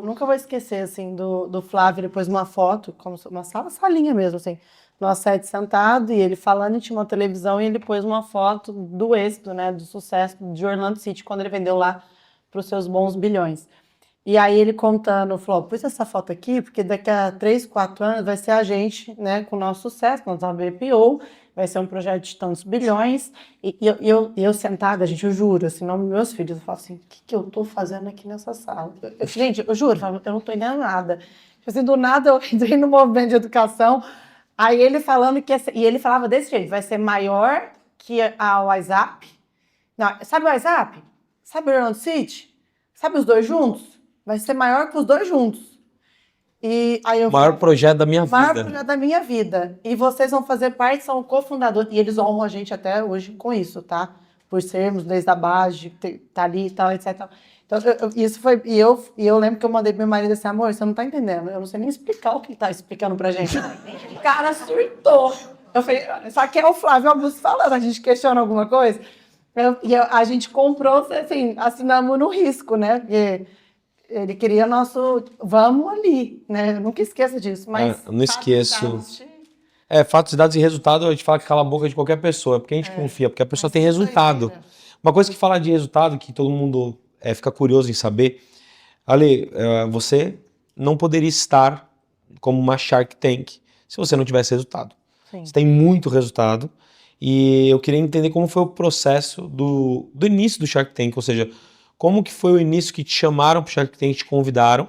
nunca vou esquecer, assim, do Flávio, depois uma foto, como uma salinha mesmo, assim, numa sede sentado, e ele falando, e tinha uma televisão, e ele pôs uma foto do êxito, né, do sucesso de Orlando City, quando ele vendeu lá para os seus bons bilhões. E aí ele contando, falou, pus essa foto aqui, porque daqui a 3, 4 anos vai ser a gente, né, com o nosso sucesso, nós vamos abrir BPO, vai ser um projeto de tantos bilhões, e eu sentada, gente, eu juro, assim, em nome dos meus filhos, eu falo assim, o que eu tô fazendo aqui nessa sala? Gente, eu juro, eu não tô entendendo nada. Assim, do nada eu entrei no movimento de educação, aí ele falando e ele falava desse jeito, vai ser maior que a WhatsApp. Não, sabe o WhatsApp? Sabe o Orlando City? Sabe os dois juntos? Vai ser maior que os dois juntos. E aí eu maior projeto da minha vida. Maior projeto da minha vida. E vocês vão fazer parte, são cofundadores. E eles honram a gente até hoje com isso, tá? Por sermos desde a base, de tá ali e tal, etc. Então, isso foi... E eu lembro que eu mandei pro meu marido assim, amor, você não tá entendendo. Eu não sei nem explicar o que ele tá explicando pra gente. O cara surtou. Eu falei, só que é o Flávio Augusto falando, a gente questiona alguma coisa. A gente comprou, assim, assinamos no risco, né? Porque ele queria nosso... Vamos ali, né? Eu nunca esqueça disso, mas... não esqueço. Fatos, dados e resultado, a gente fala que cala a boca de qualquer pessoa, porque a gente confia, porque a pessoa tem resultado. Uma coisa que fala de resultado, que todo mundo fica curioso em saber, Ale, você não poderia estar como uma Shark Tank se você não tivesse resultado. Sim. Você tem muito resultado, e eu queria entender como foi o processo do início do Shark Tank, ou seja, como que foi o início que te chamaram para o Shark Tank, te convidaram,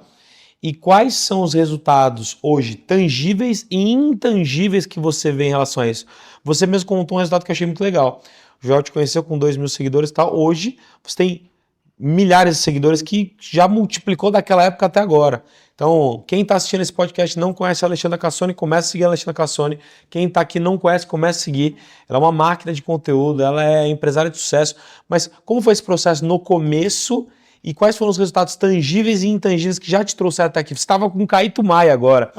e quais são os resultados hoje tangíveis e intangíveis que você vê em relação a isso? Você mesmo contou um resultado que eu achei muito legal. O Joel te conheceu com 2.000 seguidores e tal. Hoje você tem milhares de seguidores que já multiplicou daquela época até agora. Então, quem está assistindo esse podcast não conhece a Alexandra Cassoni, começa a seguir a Alexandra Cassoni. Quem está aqui não conhece, começa a seguir. Ela é uma máquina de conteúdo, ela é empresária de sucesso. Mas como foi esse processo no começo e quais foram os resultados tangíveis e intangíveis que já te trouxeram até aqui? Você estava com o Caíto Maia agora,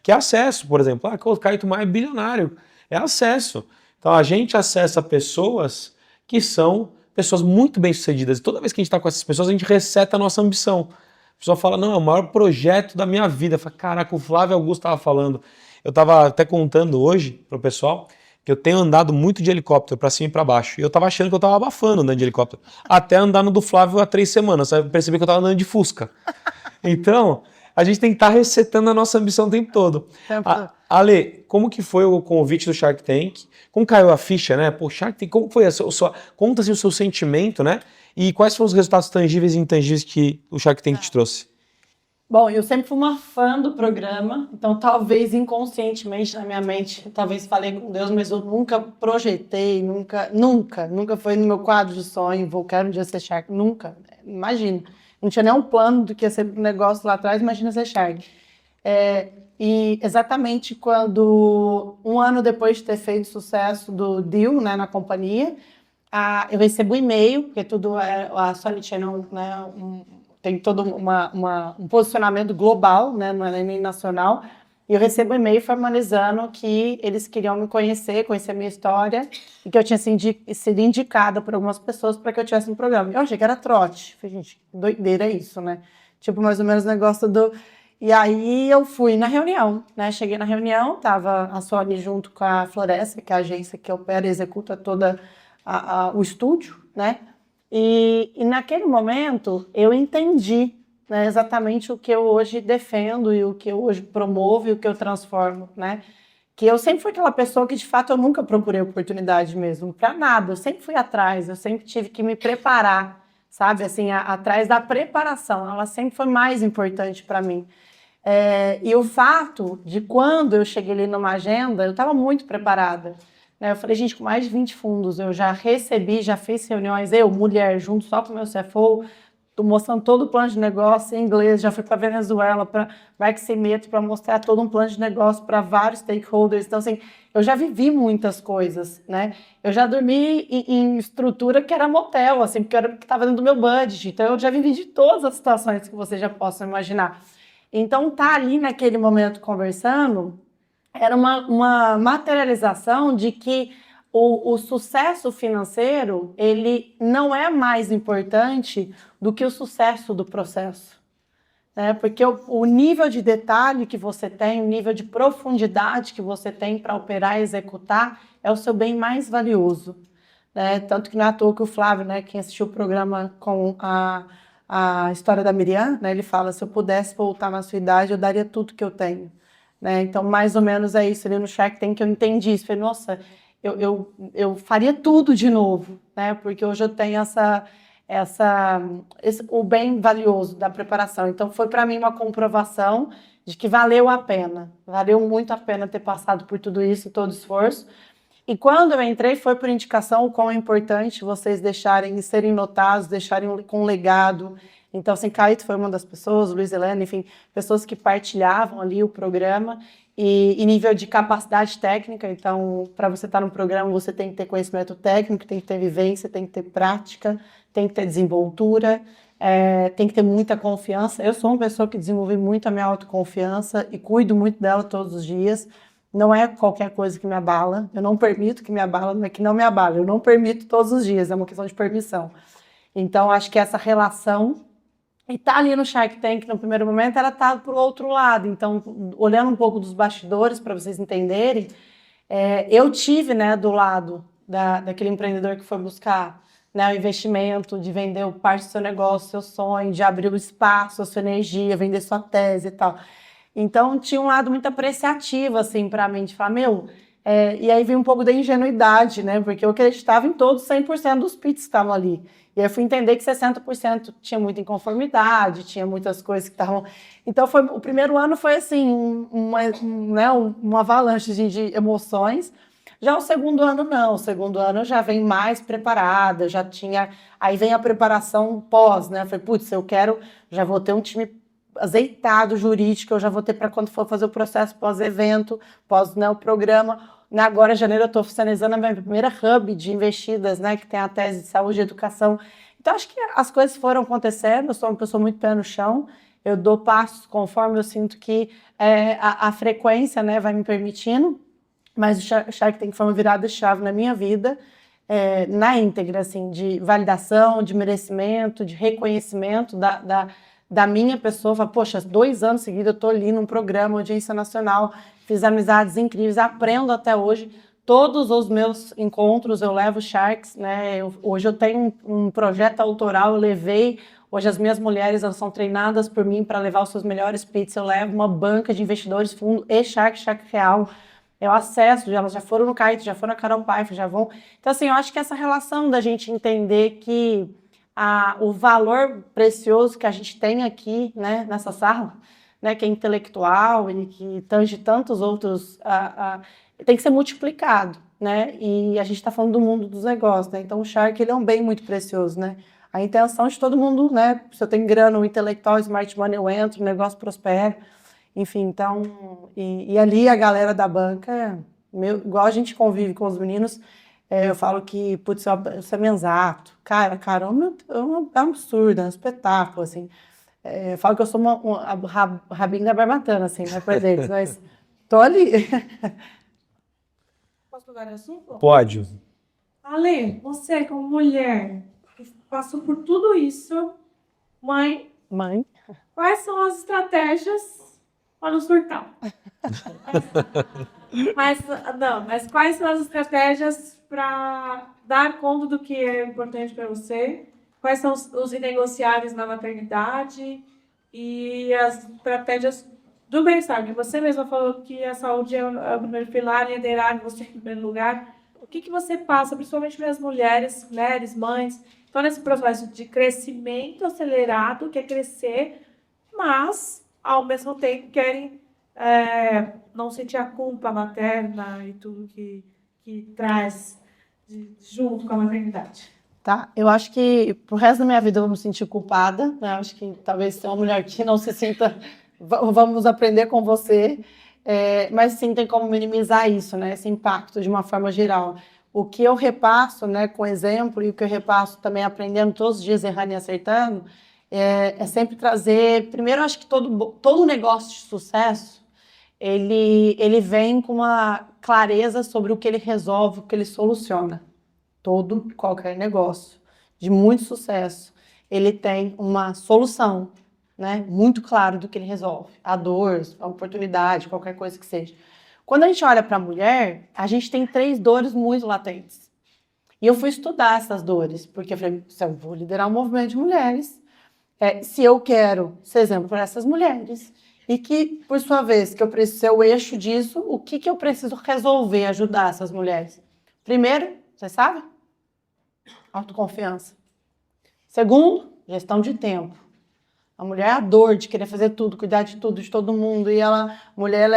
que é acesso, por exemplo. O Caíto Maia é bilionário, é acesso. Então, a gente acessa pessoas que são pessoas muito bem-sucedidas. E toda vez que a gente está com essas pessoas, a gente reseta a nossa ambição. A pessoa fala, não, é o maior projeto da minha vida. Eu falo, caraca, o Flávio Augusto estava falando. Eu estava até contando hoje para o pessoal que eu tenho andado muito de helicóptero para cima e para baixo. E eu estava achando que eu estava abafando andando de helicóptero. Até andar no do Flávio há 3 semanas. Aí eu percebi que eu estava andando de Fusca. Então, A gente tem que estar resetando a nossa ambição o tempo todo. Ale, como que foi o convite do Shark Tank? Como caiu a ficha, né? Pô, Shark Tank, como foi conta assim, o seu sentimento, né? E quais foram os resultados tangíveis e intangíveis que o Shark Tank te trouxe? Bom, eu sempre fui uma fã do programa, então talvez inconscientemente na minha mente, talvez falei com Deus, mas eu nunca projetei, nunca foi no meu quadro de sonho, quero um dia ser Shark, nunca, imagina. Não tinha nenhum plano do que ia ser um negócio lá atrás, imagina ser Shark. E exatamente quando, um ano depois de ter feito sucesso do deal, né, na companhia, eu recebo um e-mail, porque tudo a Sony Channel, né, tem todo um posicionamento global, né, não é nem nacional, e eu recebo um e-mail formalizando que eles queriam me conhecer a minha história, e que eu tinha sido indicada por algumas pessoas para que eu tivesse no programa. Eu achei que era trote. Falei, gente, que doideira é isso, né? Tipo, mais ou menos o negócio do... E aí eu fui na reunião, né? Cheguei na reunião, tava a Sony junto com a Floresta, que é a agência que opera e executa todo o estúdio, né? E naquele momento eu entendi, né, exatamente o que eu hoje defendo e o que eu hoje promovo e o que eu transformo, né? Que eu sempre fui aquela pessoa que de fato eu nunca procurei oportunidade mesmo, para nada, eu sempre fui atrás, eu sempre tive que me preparar, sabe? Assim, atrás da preparação, ela sempre foi mais importante para mim. E o fato de quando eu cheguei ali numa agenda, eu estava muito preparada. Eu falei, gente, com mais de 20 fundos, eu já recebi, já fiz reuniões, mulher, junto só com o meu CFO, tô mostrando todo o plano de negócio em inglês, já fui para Venezuela, para Barquisimeto, para mostrar todo um plano de negócio para vários stakeholders. Então, assim, eu já vivi muitas coisas, né? Eu já dormi em estrutura que era motel, assim, porque era que estava dentro do meu budget. Então, eu já vivi de todas as situações que vocês já possam imaginar. Então, tá ali naquele momento conversando era uma materialização de que o sucesso financeiro ele não é mais importante do que o sucesso do processo. Né? Porque o nível de detalhe que você tem, o nível de profundidade que você tem para operar e executar é o seu bem mais valioso. Né? Tanto que não é à toa que o Flávio, né, quem assistiu o programa com a história da Miriam, né, ele fala, se eu pudesse voltar na sua idade, eu daria tudo que eu tenho. Né? Então, mais ou menos é isso ali no Shark Tank que eu entendi isso. Falei, nossa, eu faria tudo de novo, né? Porque hoje eu tenho o bem valioso da preparação. Então, foi para mim uma comprovação de que valeu a pena. Valeu muito a pena ter passado por tudo isso, todo o esforço. E quando eu entrei, foi por indicação o quão é importante vocês deixarem, serem notados, deixarem com legado. Então, assim, Caíto foi uma das pessoas, Luiz Helena, enfim, pessoas que partilhavam ali o programa e nível de capacidade técnica. Então, para você estar no programa, você tem que ter conhecimento técnico, tem que ter vivência, tem que ter prática, tem que ter desenvoltura, tem que ter muita confiança. Eu sou uma pessoa que desenvolvi muito a minha autoconfiança e cuido muito dela todos os dias. Não é qualquer coisa que me abala, eu não permito que me abala, não é que não me abala, eu não permito todos os dias, é uma questão de permissão. Então, acho que essa relação, e tá ali no Shark Tank, no primeiro momento, ela tá pro outro lado. Então, olhando um pouco dos bastidores, para vocês entenderem, eu tive, né, do lado daquele empreendedor que foi buscar, né, o investimento, de vender parte do seu negócio, seu sonho, de abrir o espaço, a sua energia, vender sua tese e tal. Então, tinha um lado muito apreciativo, assim, para mim, de falar, e aí veio um pouco da ingenuidade, né, porque eu acreditava em todos 100% dos pits que estavam ali. E aí eu fui entender que 60% tinha muita inconformidade, tinha muitas coisas que estavam... Então, o primeiro ano foi, assim, uma avalanche de emoções. Já o segundo ano, não. O segundo ano eu já venho mais preparada, já tinha... Aí vem a preparação pós, né? Eu falei, putz, já vou ter um time azeitado, jurídico, eu já vou ter para quando for fazer o processo pós-evento, pós, né, o programa. Agora, em janeiro, eu estou oficializando a minha primeira hub de investidas, né, que tem a tese de saúde e educação. Então, acho que as coisas foram acontecendo, eu sou uma pessoa muito pé no chão, eu dou passos conforme eu sinto que a frequência, né, vai me permitindo, mas o Shark Tank foi uma virada de chave na minha vida, na íntegra, assim, de validação, de merecimento, de reconhecimento da minha pessoa. Fala, poxa, 2 anos seguidos eu estou ali num programa, audiência nacional, fiz amizades incríveis, aprendo até hoje. Todos os meus encontros eu levo Sharks, né? Hoje eu tenho um projeto autoral, eu levei Hoje as minhas mulheres, elas são treinadas por mim para levar os seus melhores pits. Eu levo uma banca de investidores, fundo e Shark Real. É o acesso, elas já foram no Kite, já foram na Carol Pfeiffer, já vão... Então, assim, eu acho que essa relação da gente entender que o valor precioso que a gente tem aqui, né, nessa sala, né, que é intelectual e que tange tantos outros, tem que ser multiplicado, né? E a gente está falando do mundo dos negócios, né? Então o Shark, ele é um bem muito precioso, né? A intenção de todo mundo, né? Se eu tenho grana, o intelectual, smart money, eu entro, o negócio prospera, enfim, então... E ali a galera da banca, igual a gente convive com os meninos, eu falo que, putz, eu sou mensato. Cara, é um absurdo, é um espetáculo, assim. Eu falo que eu sou rabinho da barbatana, assim, né, por dentro, mas tô ali. Posso mudar de assunto? Pode. Ale, você como mulher, que passou por tudo isso, mãe, quais são as estratégias para não surtar? Mas quais são as estratégias para dar conta do que é importante para você? Quais são os inegociáveis na maternidade e as estratégias do bem-estar? Porque você mesma falou que a saúde é o primeiro pilar e liderar você em primeiro lugar. O que você passa, principalmente para as mulheres, mães, estão nesse processo de crescimento acelerado, quer crescer, mas, ao mesmo tempo, querem não sentir a culpa materna e tudo que traz junto com a maternidade. Tá? Eu acho que pro resto da minha vida eu vou me sentir culpada, né? Acho que talvez seja uma mulher que não se sinta... Vamos aprender com você, mas sim, tem como minimizar isso, né? Esse impacto de uma forma geral. O que eu repasso, né, com exemplo, e o que eu repasso também aprendendo todos os dias, errando e acertando, é sempre trazer... Primeiro, eu acho que todo negócio de sucesso, ele vem com uma clareza sobre o que ele resolve, o que ele soluciona. Qualquer negócio de muito sucesso, ele tem uma solução, né, muito claro do que ele resolve. A dor, a oportunidade, qualquer coisa que seja. Quando a gente olha para a mulher, a gente tem 3 dores muito latentes. E eu fui estudar essas dores, porque eu falei, se eu vou liderar um movimento de mulheres, se eu quero ser exemplo para essas mulheres, e que, por sua vez, que eu preciso ser o eixo disso, o que eu preciso resolver, ajudar essas mulheres? Primeiro, você sabe? Autoconfiança. Segundo, gestão de tempo. A mulher é a dor de querer fazer tudo, cuidar de tudo, de todo mundo. E a mulher,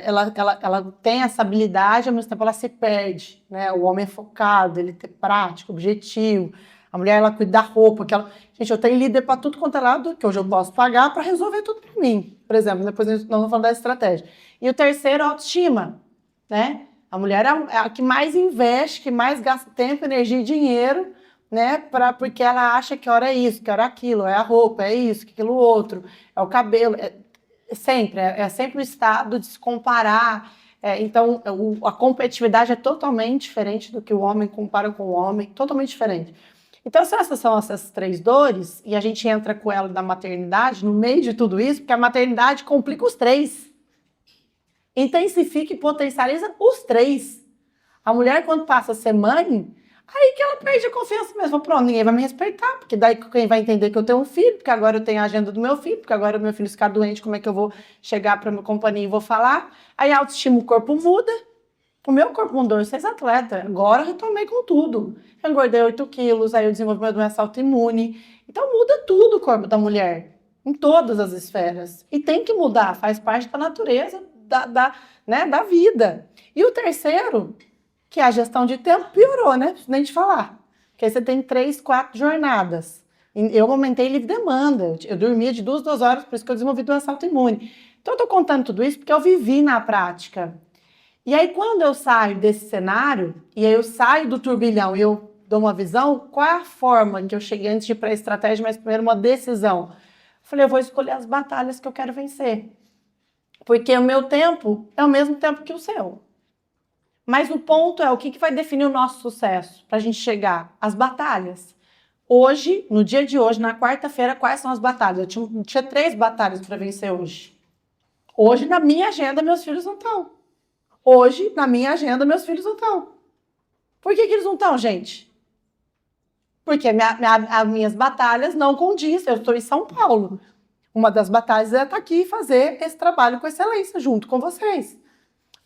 ela tem essa habilidade, ao mesmo tempo ela se perde, né? O homem é focado, ele é prático, objetivo. A mulher, ela cuida da roupa. Gente, eu tenho líder para tudo quanto é lado, que hoje eu posso pagar para resolver tudo para mim. Por exemplo, depois nós vamos falar da estratégia. E o terceiro, autoestima, né? A mulher é a que mais investe, que mais gasta tempo, energia e dinheiro, né? Porque ela acha que hora é isso, que hora é aquilo, é a roupa, é isso, que aquilo outro, é o cabelo. É sempre o estado de se comparar. Então, a competitividade é totalmente diferente do que o homem compara com o homem, totalmente diferente. Então, se essas são essas 3 dores, e a gente entra com ela da maternidade, no meio de tudo isso, porque a maternidade complica os 3. Intensifica e potencializa os 3. A mulher, quando passa a ser mãe, aí que ela perde a confiança mesmo. Pronto, ninguém vai me respeitar, porque daí quem vai entender que eu tenho um filho, porque agora eu tenho a agenda do meu filho, porque agora o meu filho ficar doente, como é que eu vou chegar para a minha companhia e vou falar? Aí a autoestima, o corpo muda. O meu corpo mudou, eu sou ex-atleta, agora eu retomei com tudo. Eu engordei 8 quilos, aí eu desenvolvi uma doença autoimune. Então muda tudo o corpo da mulher, em todas as esferas. E tem que mudar, faz parte da natureza da vida. E o terceiro, que é a gestão de tempo, piorou, né? Não preciso nem te falar. Porque aí você tem 3, 4 jornadas. Eu aumentei livre demanda. Eu dormia de 2 horas, por isso que eu desenvolvi doença autoimune. Então eu tô contando tudo isso porque eu vivi na prática. E aí quando eu saio desse cenário, e aí eu saio do turbilhão e eu dou uma visão, qual é a forma em que eu cheguei antes de ir para a estratégia, mas primeiro uma decisão? Eu falei, eu vou escolher as batalhas que eu quero vencer. Porque o meu tempo é o mesmo tempo que o seu. Mas o ponto é o que vai definir o nosso sucesso para a gente chegar? As batalhas. Hoje, no dia de hoje, na quarta-feira, quais são as batalhas? Eu tinha 3 batalhas para vencer hoje. Hoje, na minha agenda, meus filhos não estão. Hoje, na minha agenda, meus filhos não estão. Por que eles não estão, gente? Porque as minhas batalhas não condiz. Eu estou em São Paulo. Uma das batalhas é estar aqui e fazer esse trabalho com excelência, junto com vocês.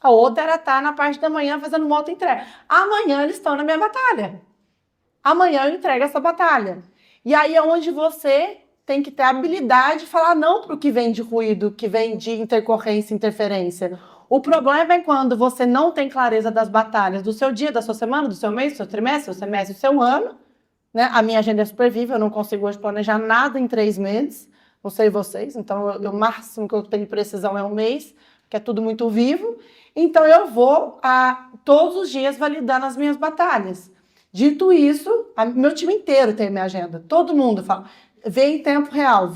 A outra era estar na parte da manhã fazendo uma outra entrega. Amanhã eles estão na minha batalha. Amanhã eu entrego essa batalha. E aí é onde você tem que ter a habilidade de falar não para o que vem de ruído, que vem de intercorrência, interferência. O problema é quando você não tem clareza das batalhas do seu dia, da sua semana, do seu mês, do seu trimestre, do seu semestre, do seu ano. Né? A minha agenda é super viva, eu não consigo hoje planejar nada em 3 meses. Não sei vocês, então o máximo que eu tenho precisão é um mês, que é tudo muito vivo. Então eu vou todos os dias validando as minhas batalhas. Dito isso, meu time inteiro tem a minha agenda. Todo mundo fala, vê em tempo real,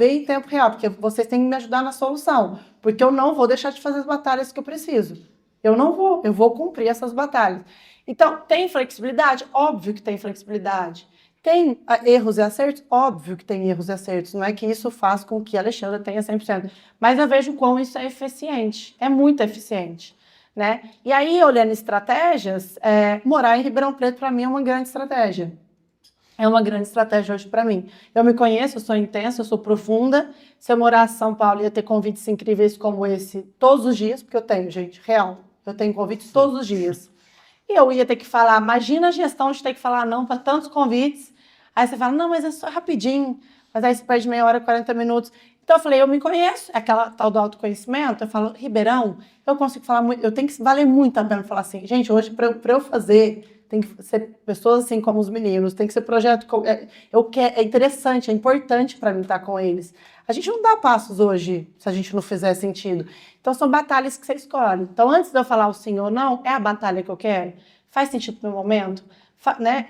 porque vocês têm que me ajudar na solução. Porque eu não vou deixar de fazer as batalhas que eu preciso. Eu vou cumprir essas batalhas. Então, tem flexibilidade? Óbvio que tem flexibilidade. Tem erros e acertos? Óbvio que tem erros e acertos. Não é que isso faz com que a Alexandra tenha 100%. Mas eu vejo como isso é eficiente. É muito eficiente. Né? E aí, olhando estratégias, morar em Ribeirão Preto, para mim, é uma grande estratégia. É uma grande estratégia hoje para mim. Eu me conheço, eu sou intensa, eu sou profunda. Se eu morasse em São Paulo, ia ter convites incríveis como esse todos os dias, porque eu tenho, gente, real. Eu tenho convites todos os dias. E eu ia ter que falar, imagina a gestão de ter que falar não para tantos convites. Aí você fala, não, mas é só rapidinho. Mas aí você perde meia hora, 40 minutos. Então eu falei, eu me conheço, aquela tal do autoconhecimento. Eu falo, Ribeirão, eu consigo falar muito, eu tenho que valer muito a pena falar assim, gente, hoje para eu fazer, tem que ser pessoas assim como os meninos, tem que ser projeto, é interessante, é importante para mim estar com eles. A gente não dá passos hoje se a gente não fizer sentido. Então são batalhas que você escolhe. Então antes de eu falar o sim ou não, é a batalha que eu quero? Faz sentido no meu momento? Né?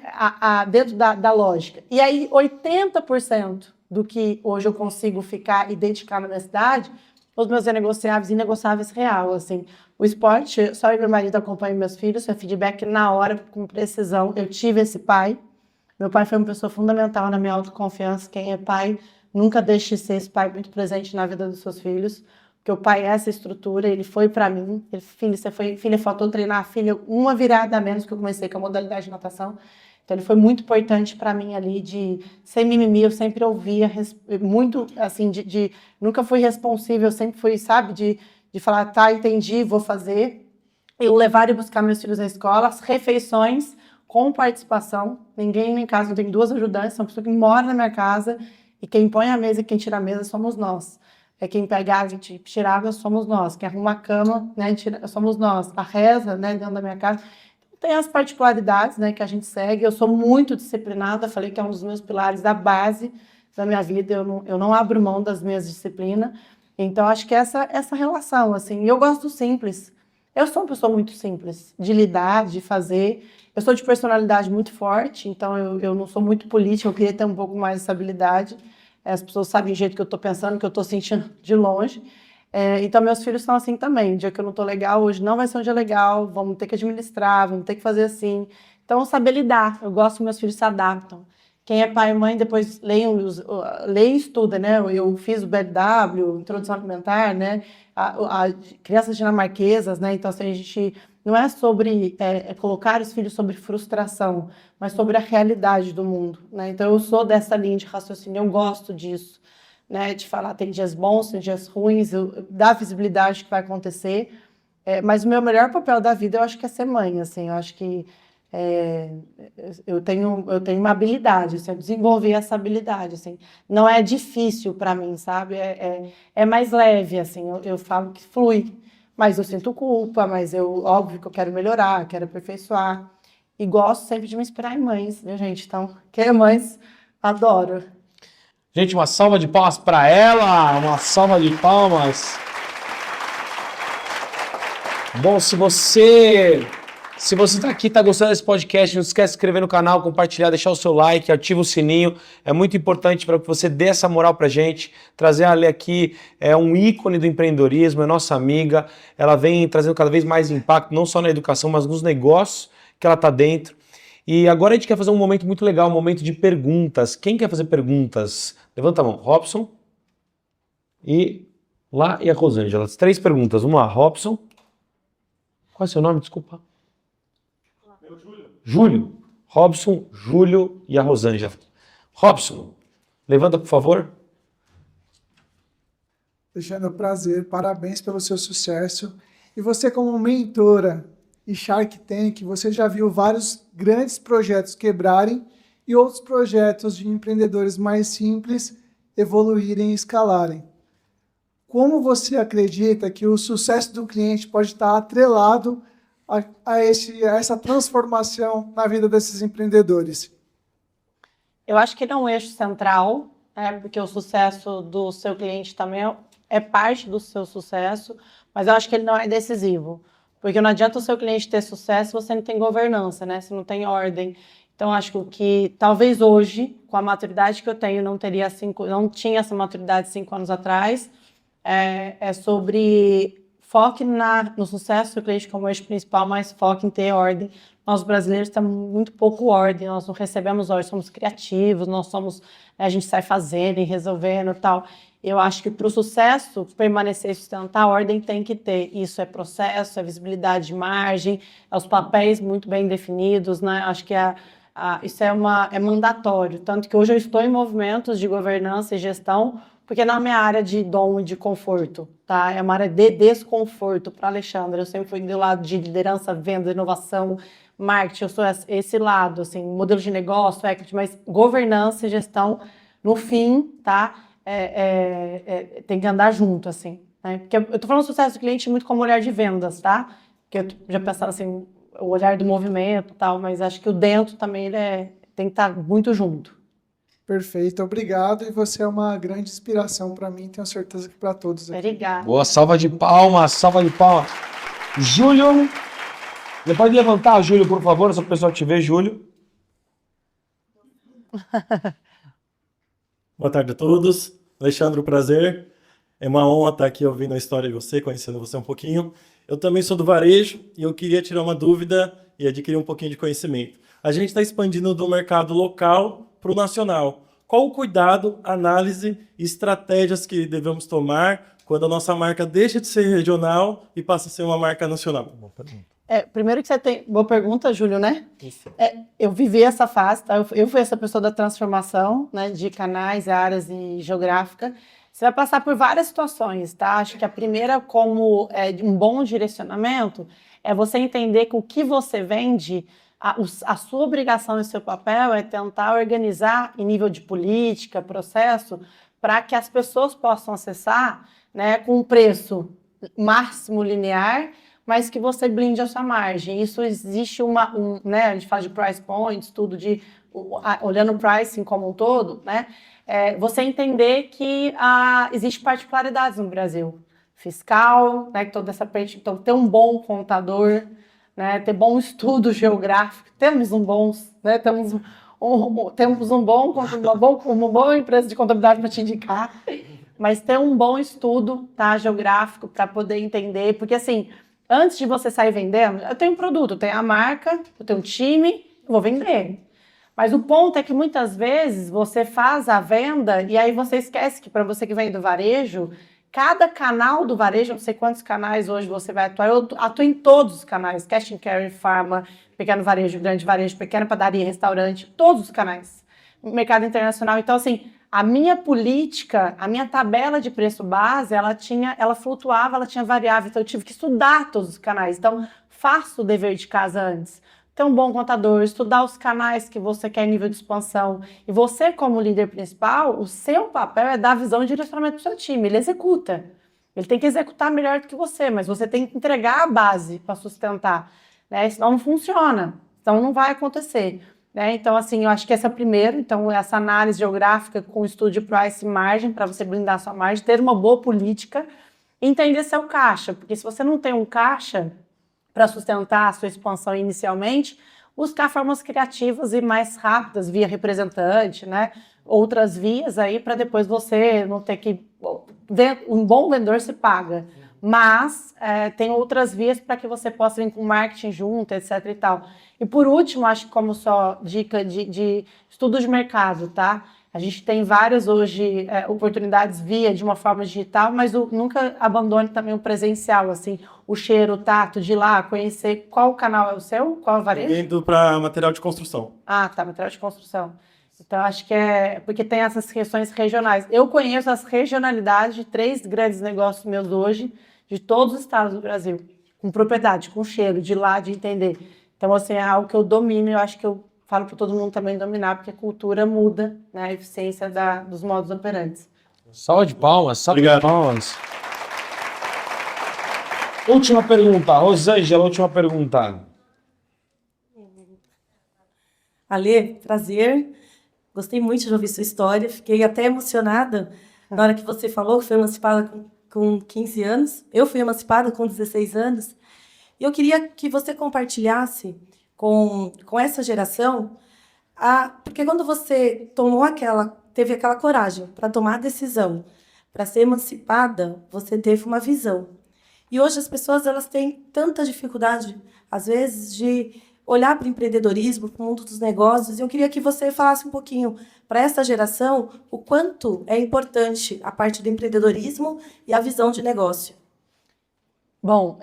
Dentro da lógica. E aí 80% do que hoje eu consigo ficar e dedicar na minha cidade, os meus negociáveis e inegociáveis real, assim. O esporte, só eu e meu marido acompanham meus filhos, é feedback na hora, com precisão. Eu tive esse pai. Meu pai foi uma pessoa fundamental na minha autoconfiança. Quem é pai, nunca deixe de ser esse pai muito presente na vida dos seus filhos. Porque o pai é essa estrutura, ele foi para mim. Filha, faltou treinar. Filha, uma virada a menos que eu comecei com a modalidade de natação. Então, ele foi muito importante para mim ali, sem mimimi, eu sempre ouvia, muito, assim, nunca fui responsível, sempre fui, sabe, de falar, tá, entendi, vou fazer. Eu levar e buscar meus filhos na escola, as refeições com participação, ninguém em casa, não tem 2 ajudantes, são pessoas que moram na minha casa, e quem põe a mesa e quem tira a mesa somos nós. Quem pega água e tira água somos nós, quem arruma a cama, né, somos nós. A reza, né, dentro da minha casa. Tem as particularidades, né, que a gente segue. Eu sou muito disciplinada, falei que é um dos meus pilares da base da minha vida. Eu não abro mão das minhas disciplinas. Então, acho que essa relação, assim. Eu gosto do simples. Eu sou uma pessoa muito simples, de lidar, de fazer. Eu sou de personalidade muito forte, então eu não sou muito política, eu queria ter um pouco mais dessa habilidade. As pessoas sabem o jeito que eu estou pensando, que eu estou sentindo de longe. Então, meus filhos são assim também. O dia que eu não estou legal, hoje não vai ser um dia legal, vamos ter que administrar, vamos ter que fazer assim. Então, saber lidar. Eu gosto que meus filhos se adaptam. Quem é pai e mãe, depois lê e estuda, né? Eu fiz o BLW, Introdução Alimentar, né? Crianças dinamarquesas, né? Então, assim, a gente não é sobre colocar os filhos sobre frustração, mas sobre a realidade do mundo, né? Então, eu sou dessa linha de raciocínio, eu gosto disso. Né, de falar, tem dias bons, tem dias ruins, dá visibilidade que vai acontecer, mas o meu melhor papel da vida eu acho que é ser mãe, assim, eu acho que eu tenho uma habilidade, assim, eu desenvolvi essa habilidade, assim, não é difícil para mim, sabe, é mais leve, assim, eu falo que flui, mas eu sinto culpa, mas óbvio que eu quero melhorar, quero aperfeiçoar, e gosto sempre de me inspirar em mães, viu, gente, então, quem é mães, adoro. Gente, uma salva de palmas para ela, uma salva de palmas. Bom, se você está aqui, está gostando desse podcast, não esquece de se inscrever no canal, compartilhar, deixar o seu like, ativa o sininho. É muito importante para que você dê essa moral para a gente. Trazer a Ale aqui é um ícone do empreendedorismo, é nossa amiga. Ela vem trazendo cada vez mais impacto, não só na educação, mas nos negócios que ela está dentro. E agora a gente quer fazer um momento muito legal, um momento de perguntas. Quem quer fazer perguntas? Levanta a mão. Robson. E a Rosângela. 3 perguntas. Vamos lá, Robson. Qual é o seu nome? Desculpa. Júlio. Robson, Júlio e a Rosângela. Robson, levanta, por favor. Alexandre, prazer, parabéns pelo seu sucesso. E você, como mentora e Shark Tank, você já viu vários grandes projetos quebrarem e outros projetos de empreendedores mais simples evoluírem e escalarem. Como você acredita que o sucesso do cliente pode estar atrelado a essa transformação na vida desses empreendedores? Eu acho que ele é um eixo central, né, porque o sucesso do seu cliente também é parte do seu sucesso, mas eu acho que ele não é decisivo. Porque não adianta o seu cliente ter sucesso se você não tem governança, né? Se não tem ordem. Então, acho que talvez hoje, com a maturidade que eu tenho, não tinha essa maturidade 5 anos atrás, é sobre foque no sucesso do cliente como eixo principal, mas foque em ter ordem. Nós brasileiros temos muito pouco ordem, nós não recebemos ordem, somos criativos, a gente sai fazendo e resolvendo e tal. Eu acho que para o sucesso permanecer e sustentar, a ordem tem que ter. Isso é processo, é visibilidade de margem, é os papéis muito bem definidos, né? Acho que isso é mandatório. Tanto que hoje eu estou em movimentos de governança e gestão, porque não é minha área de dom e de conforto, tá? É uma área de desconforto para Alexandre. Eu sempre fui do lado de liderança, venda, inovação, marketing. Eu sou esse lado, assim, modelo de negócio, equity, mas governança e gestão, no fim, tá? Tem que andar junto, assim, né? Porque eu tô falando sucesso do cliente muito como olhar de vendas, tá? Porque eu já pensava assim, o olhar do movimento e tal, mas acho que o dentro também tem que estar muito junto. Perfeito, obrigado. E você é uma grande inspiração para mim, tenho certeza que para todos aqui. Obrigada. Boa, salva de palmas, salva de palmas. Júlio, você pode levantar, Júlio, por favor, só para o pessoal te ver, Júlio. Boa tarde a todos. Alexandre, prazer. É uma honra estar aqui ouvindo a história de você, conhecendo você um pouquinho. Eu também sou do varejo e eu queria tirar uma dúvida e adquirir um pouquinho de conhecimento. A gente está expandindo do mercado local para o nacional. Qual o cuidado, análise e estratégias que devemos tomar quando a nossa marca deixa de ser regional e passa a ser uma marca nacional? Boa pergunta. Primeiro que você tem... Boa pergunta, Júlio, né? Eu vivi essa fase, tá? Eu fui essa pessoa da transformação, né? De canais, áreas e geográfica. Você vai passar por várias situações, tá? Acho que a primeira, como um bom direcionamento, é você entender que o que você vende, a sua obrigação e seu papel é tentar organizar em nível de política, processo, para que as pessoas possam acessar, né, com um preço máximo linear, mas que você blinde a sua margem. Isso existe né, a gente fala de price points, tudo olhando o pricing como um todo, né? Você entender que existe particularidades no Brasil. Fiscal, né, que toda essa parte, então ter um bom contador, né, ter bom estudo geográfico, temos uma boa empresa de contabilidade para te indicar, mas ter um bom estudo, tá, geográfico para poder entender, porque assim, antes de você sair vendendo, eu tenho um produto, eu tenho a marca, eu tenho um time, eu vou vender. Mas o ponto é que muitas vezes você faz a venda e aí você esquece que para você que vem do varejo, cada canal do varejo, não sei quantos canais hoje você vai atuar, eu atuo em todos os canais, cash and carry, farma, pequeno varejo, grande varejo, pequena padaria, restaurante, todos os canais. Mercado internacional, então assim, a minha política, a minha tabela de preço base, ela flutuava, ela tinha variável, então eu tive que estudar todos os canais. Então, faço o dever de casa antes. Ter um bom contador, estudar os canais que você quer em nível de expansão. E você, como líder principal, o seu papel é dar visão e direcionamento para o seu time. Ele executa. Ele tem que executar melhor do que você, mas você tem que entregar a base para sustentar, né? Senão não funciona, então não vai acontecer. Né? Então, assim, eu acho que essa é a primeira. Então, essa análise geográfica com estudo de price e margem, para você blindar a sua margem, ter uma boa política, entender seu caixa. Porque se você não tem um caixa para sustentar a sua expansão inicialmente, buscar formas criativas e mais rápidas, via representante, né? Outras vias aí, para depois você não ter que... Um bom vendedor se paga. Mas tem outras vias para que você possa vir com marketing junto, etc e tal. E por último, acho que como só dica de estudo de mercado, tá? A gente tem várias hoje oportunidades via de uma forma digital, mas nunca abandone também o presencial, assim, o cheiro, o tato de ir lá, conhecer qual canal é o seu, qual é o varejo? Indo para material de construção. Ah, tá, material de construção. Então, acho que porque tem essas questões regionais. Eu conheço as regionalidades de 3 grandes negócios meus hoje, de todos os estados do Brasil, com propriedade, com cheiro, de lá, de entender. Então, assim, é algo que eu domino e eu acho que eu falo para todo mundo também dominar, porque a cultura muda, né, a eficiência dos modos operantes. Salva de palmas, salva de Obrigado. palmas. Última pergunta, Rosângela, última pergunta. Ale, prazer. Gostei muito de ouvir sua história. Fiquei até emocionada na hora que você falou que foi emancipada com 15 anos. Eu fui emancipada com 16 anos. E eu queria que você compartilhasse com essa geração, porque quando você teve aquela coragem para tomar a decisão, para ser emancipada, você teve uma visão. E hoje as pessoas elas têm tanta dificuldade, às vezes, de olhar para o empreendedorismo, para o mundo dos negócios. E eu queria que você falasse um pouquinho para essa geração o quanto é importante a parte do empreendedorismo e a visão de negócio. Bom,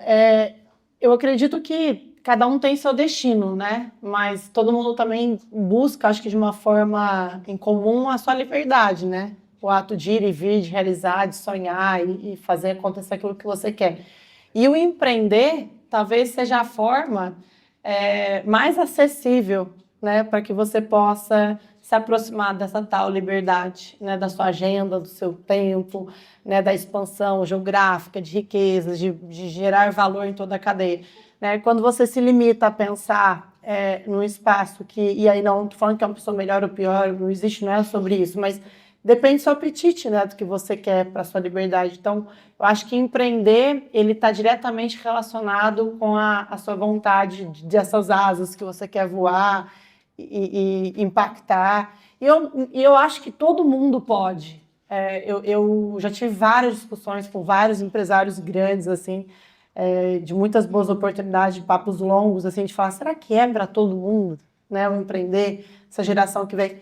eu acredito que cada um tem seu destino, né? Mas todo mundo também busca, acho que de uma forma em comum, a sua liberdade, né? O ato de ir e vir, de realizar, de sonhar e fazer acontecer aquilo que você quer. E o empreender talvez seja a forma mais acessível, né? Para que você possa se aproximar dessa tal liberdade, né? Da sua agenda, do seu tempo, né? Da expansão geográfica, de riquezas, de gerar valor em toda a cadeia. Né? Quando você se limita a pensar num espaço e aí não estou falando que é uma pessoa melhor ou pior, não existe, não é sobre isso, mas depende do seu apetite, né, do que você quer para a sua liberdade. Então, eu acho que empreender, ele está diretamente relacionado com a sua vontade dessas asas que você quer voar e impactar. E eu acho que todo mundo pode. Eu já tive várias discussões com vários empresários grandes, assim, de muitas boas oportunidades, de papos longos, assim, de falar, será que é para todo mundo, né, o empreender, essa geração que vem?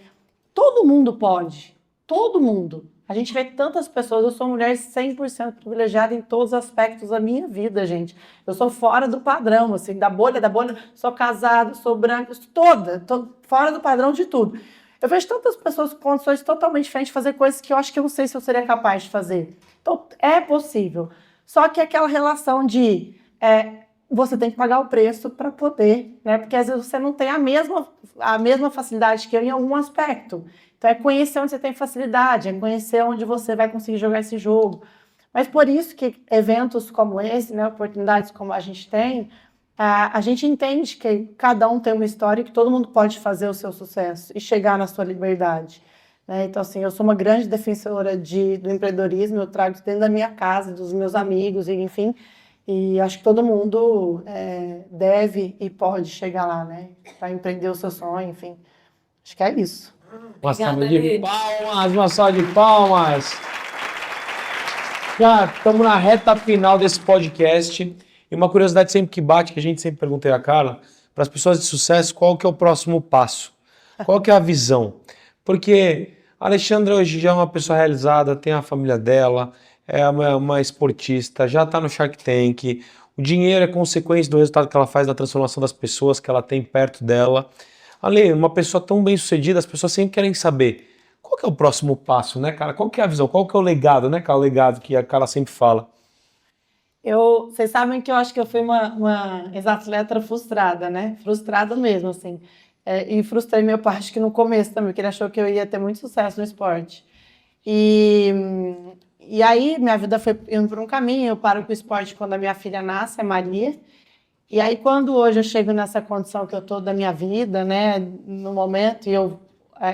Todo mundo pode, todo mundo. A gente vê tantas pessoas, eu sou uma mulher 100% privilegiada em todos os aspectos da minha vida, gente. Eu sou fora do padrão, assim, da bolha, sou casada, sou branca, tô fora do padrão de tudo. Eu vejo tantas pessoas com condições totalmente diferentes de fazer coisas que eu acho que eu não sei se eu seria capaz de fazer. Então, é possível. Só que aquela relação de você tem que pagar o preço para poder, né? Porque às vezes você não tem a mesma facilidade que eu em algum aspecto. Então é conhecer onde você tem facilidade, é conhecer onde você vai conseguir jogar esse jogo. Mas por isso que eventos como esse, né, oportunidades como a gente tem, a gente entende que cada um tem uma história e que todo mundo pode fazer o seu sucesso e chegar na sua liberdade. Então, assim, eu sou uma grande defensora do empreendedorismo, eu trago isso dentro da minha casa, dos meus amigos, enfim, e acho que todo mundo deve e pode chegar lá, né, para empreender o seu sonho, enfim. Acho que é isso. Uma salva de palmas, uma salva de palmas. Já estamos na reta final desse podcast. E uma curiosidade sempre que bate, que a gente sempre pergunta a Carla, para as pessoas de sucesso, qual que é o próximo passo? Qual que é a visão? Porque a Alexandra hoje já é uma pessoa realizada, tem a família dela, é uma esportista, já está no Shark Tank, o dinheiro é consequência do resultado que ela faz da transformação das pessoas que ela tem perto dela. Ale, uma pessoa tão bem sucedida, as pessoas sempre querem saber qual que é o próximo passo, né, cara? Qual que é a visão? Qual que é o legado, né, cara? O legado que a Carla sempre fala. Vocês sabem que eu acho que eu fui uma ex-atleta frustrada, né? Frustrada mesmo, assim. E frustrei meu pai, acho que no começo também, porque ele achou que eu ia ter muito sucesso no esporte. E aí minha vida foi indo por um caminho, eu paro com o esporte quando a minha filha nasce, a Maria. E aí quando hoje eu chego nessa condição que eu estou da minha vida, né, no momento, e eu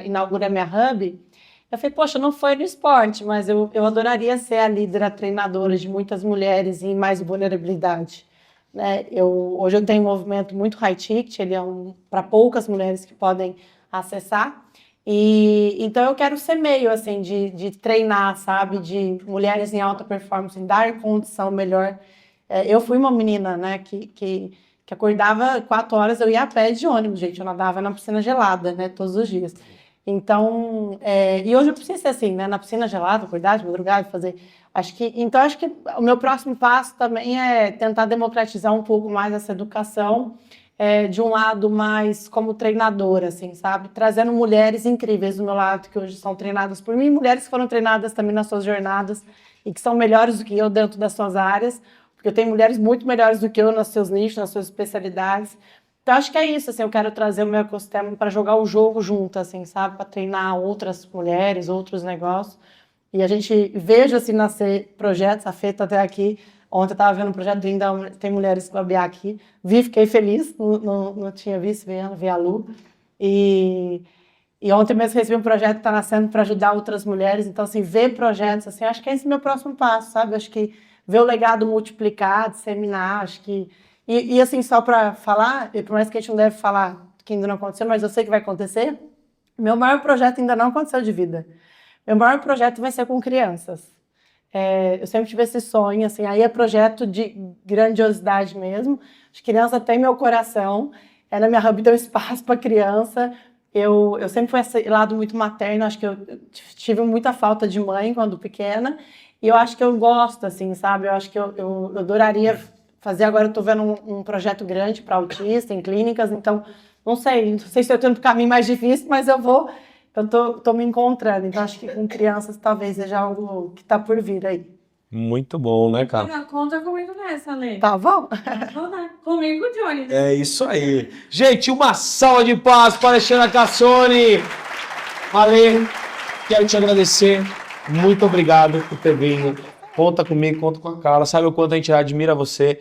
inauguro a minha hub, eu falei, poxa, não foi no esporte, mas eu adoraria ser a líder, a treinadora de muitas mulheres em mais vulnerabilidade. Né? Hoje eu tenho um movimento muito high ticket, ele é para poucas mulheres que podem acessar. E então eu quero ser meio assim de treinar, sabe, de mulheres em alta performance, dar condição melhor. Eu fui uma menina, né, que acordava 4 horas, eu ia a pé de ônibus, gente, eu nadava na piscina gelada, né, todos os dias. Então, e hoje eu preciso ser assim, né? Na piscina gelada, acordar de madrugada, fazer. Acho que o meu próximo passo também é tentar democratizar um pouco mais essa educação, de um lado mais como treinadora, assim, sabe? Trazendo mulheres incríveis do meu lado, que hoje são treinadas por mim, mulheres que foram treinadas também nas suas jornadas e que são melhores do que eu dentro das suas áreas, porque eu tenho mulheres muito melhores do que eu nos seus nichos, nas suas especialidades. Então, acho que é isso, assim, eu quero trazer o meu ecossistema para jogar o jogo junto, assim, sabe? Para treinar outras mulheres, outros negócios. E a gente veja, assim, nascer projetos, a Fê tá até aqui. Ontem eu estava vendo um projeto de Linda, tem mulheres com a BA aqui. Fiquei feliz, não tinha visto, ver a Lu. E ontem mesmo recebi um projeto que está nascendo para ajudar outras mulheres. Então, assim, ver projetos, assim, acho que é esse meu próximo passo, sabe? Acho que ver o legado multiplicar, disseminar, acho que... E assim, só para falar, e por mais que a gente não deve falar que ainda não aconteceu, mas eu sei que vai acontecer, meu maior projeto ainda não aconteceu de vida. Meu maior projeto vai ser com crianças. Eu sempre tive esse sonho, assim, aí é projeto de grandiosidade mesmo. As crianças têm meu coração, na minha hub deu espaço para criança. Eu sempre fui esse lado muito materno, acho que eu tive muita falta de mãe quando pequena, e eu acho que eu gosto, assim, sabe? Eu acho que eu adoraria fazer. Agora eu estou vendo um projeto grande para autista, em clínicas, então não sei se eu estou indo para o caminho mais difícil, mas eu tô me encontrando, então acho que com crianças talvez seja algo que está por vir aí. Muito bom, né, cara? Conta comigo nessa, Ale. Tá bom? Comigo, Johnny. É isso aí. Gente, uma salva de palmas para Alexandra Cassoni. Ale, quero te agradecer. Muito obrigado por ter vindo. Conta comigo, conta com a Carla. Sabe o quanto a gente admira você.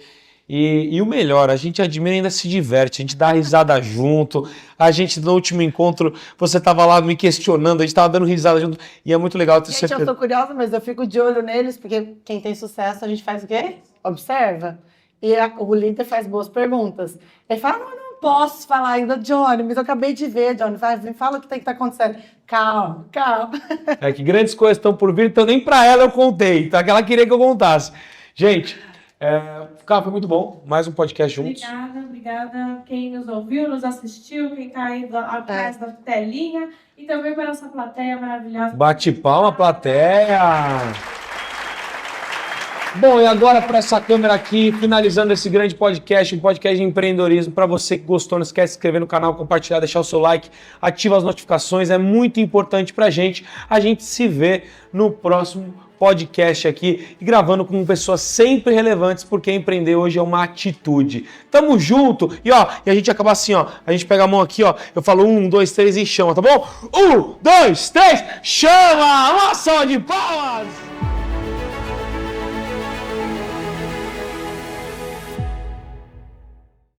E o melhor, a gente admira e ainda se diverte. A gente dá risada junto. A gente, no último encontro, você estava lá me questionando, a gente estava dando risada junto. E é muito legal ter certeza. Gente, eu tô curiosa, mas eu fico de olho neles, porque quem tem sucesso, a gente faz o quê? Observa. E o líder faz boas perguntas. Ele fala, não posso falar ainda, Johnny, mas eu acabei de ver, Johnny. Vai, fala o que tem que estar acontecendo. Calma. É que grandes coisas estão por vir, então nem para ela eu contei, tá? Que ela queria que eu contasse. Gente, foi muito bom. Mais um podcast juntos. Obrigada. Quem nos ouviu, nos assistiu, quem está aí atrás da telinha e também para nossa plateia maravilhosa. Bate palma, plateia! Bom, e agora para essa câmera aqui, finalizando esse grande podcast, um podcast de empreendedorismo. Para você que gostou, não esquece de se inscrever no canal, compartilhar, deixar o seu like, ativa as notificações, é muito importante para a gente. A gente se vê no próximo podcast aqui, e gravando com pessoas sempre relevantes, porque empreender hoje é uma atitude. Tamo junto! E a gente acaba assim, a gente pega a mão aqui, eu falo 1, 2, 3 e chama, tá bom? 1, 2, 3, chama! Uma salva de palmas!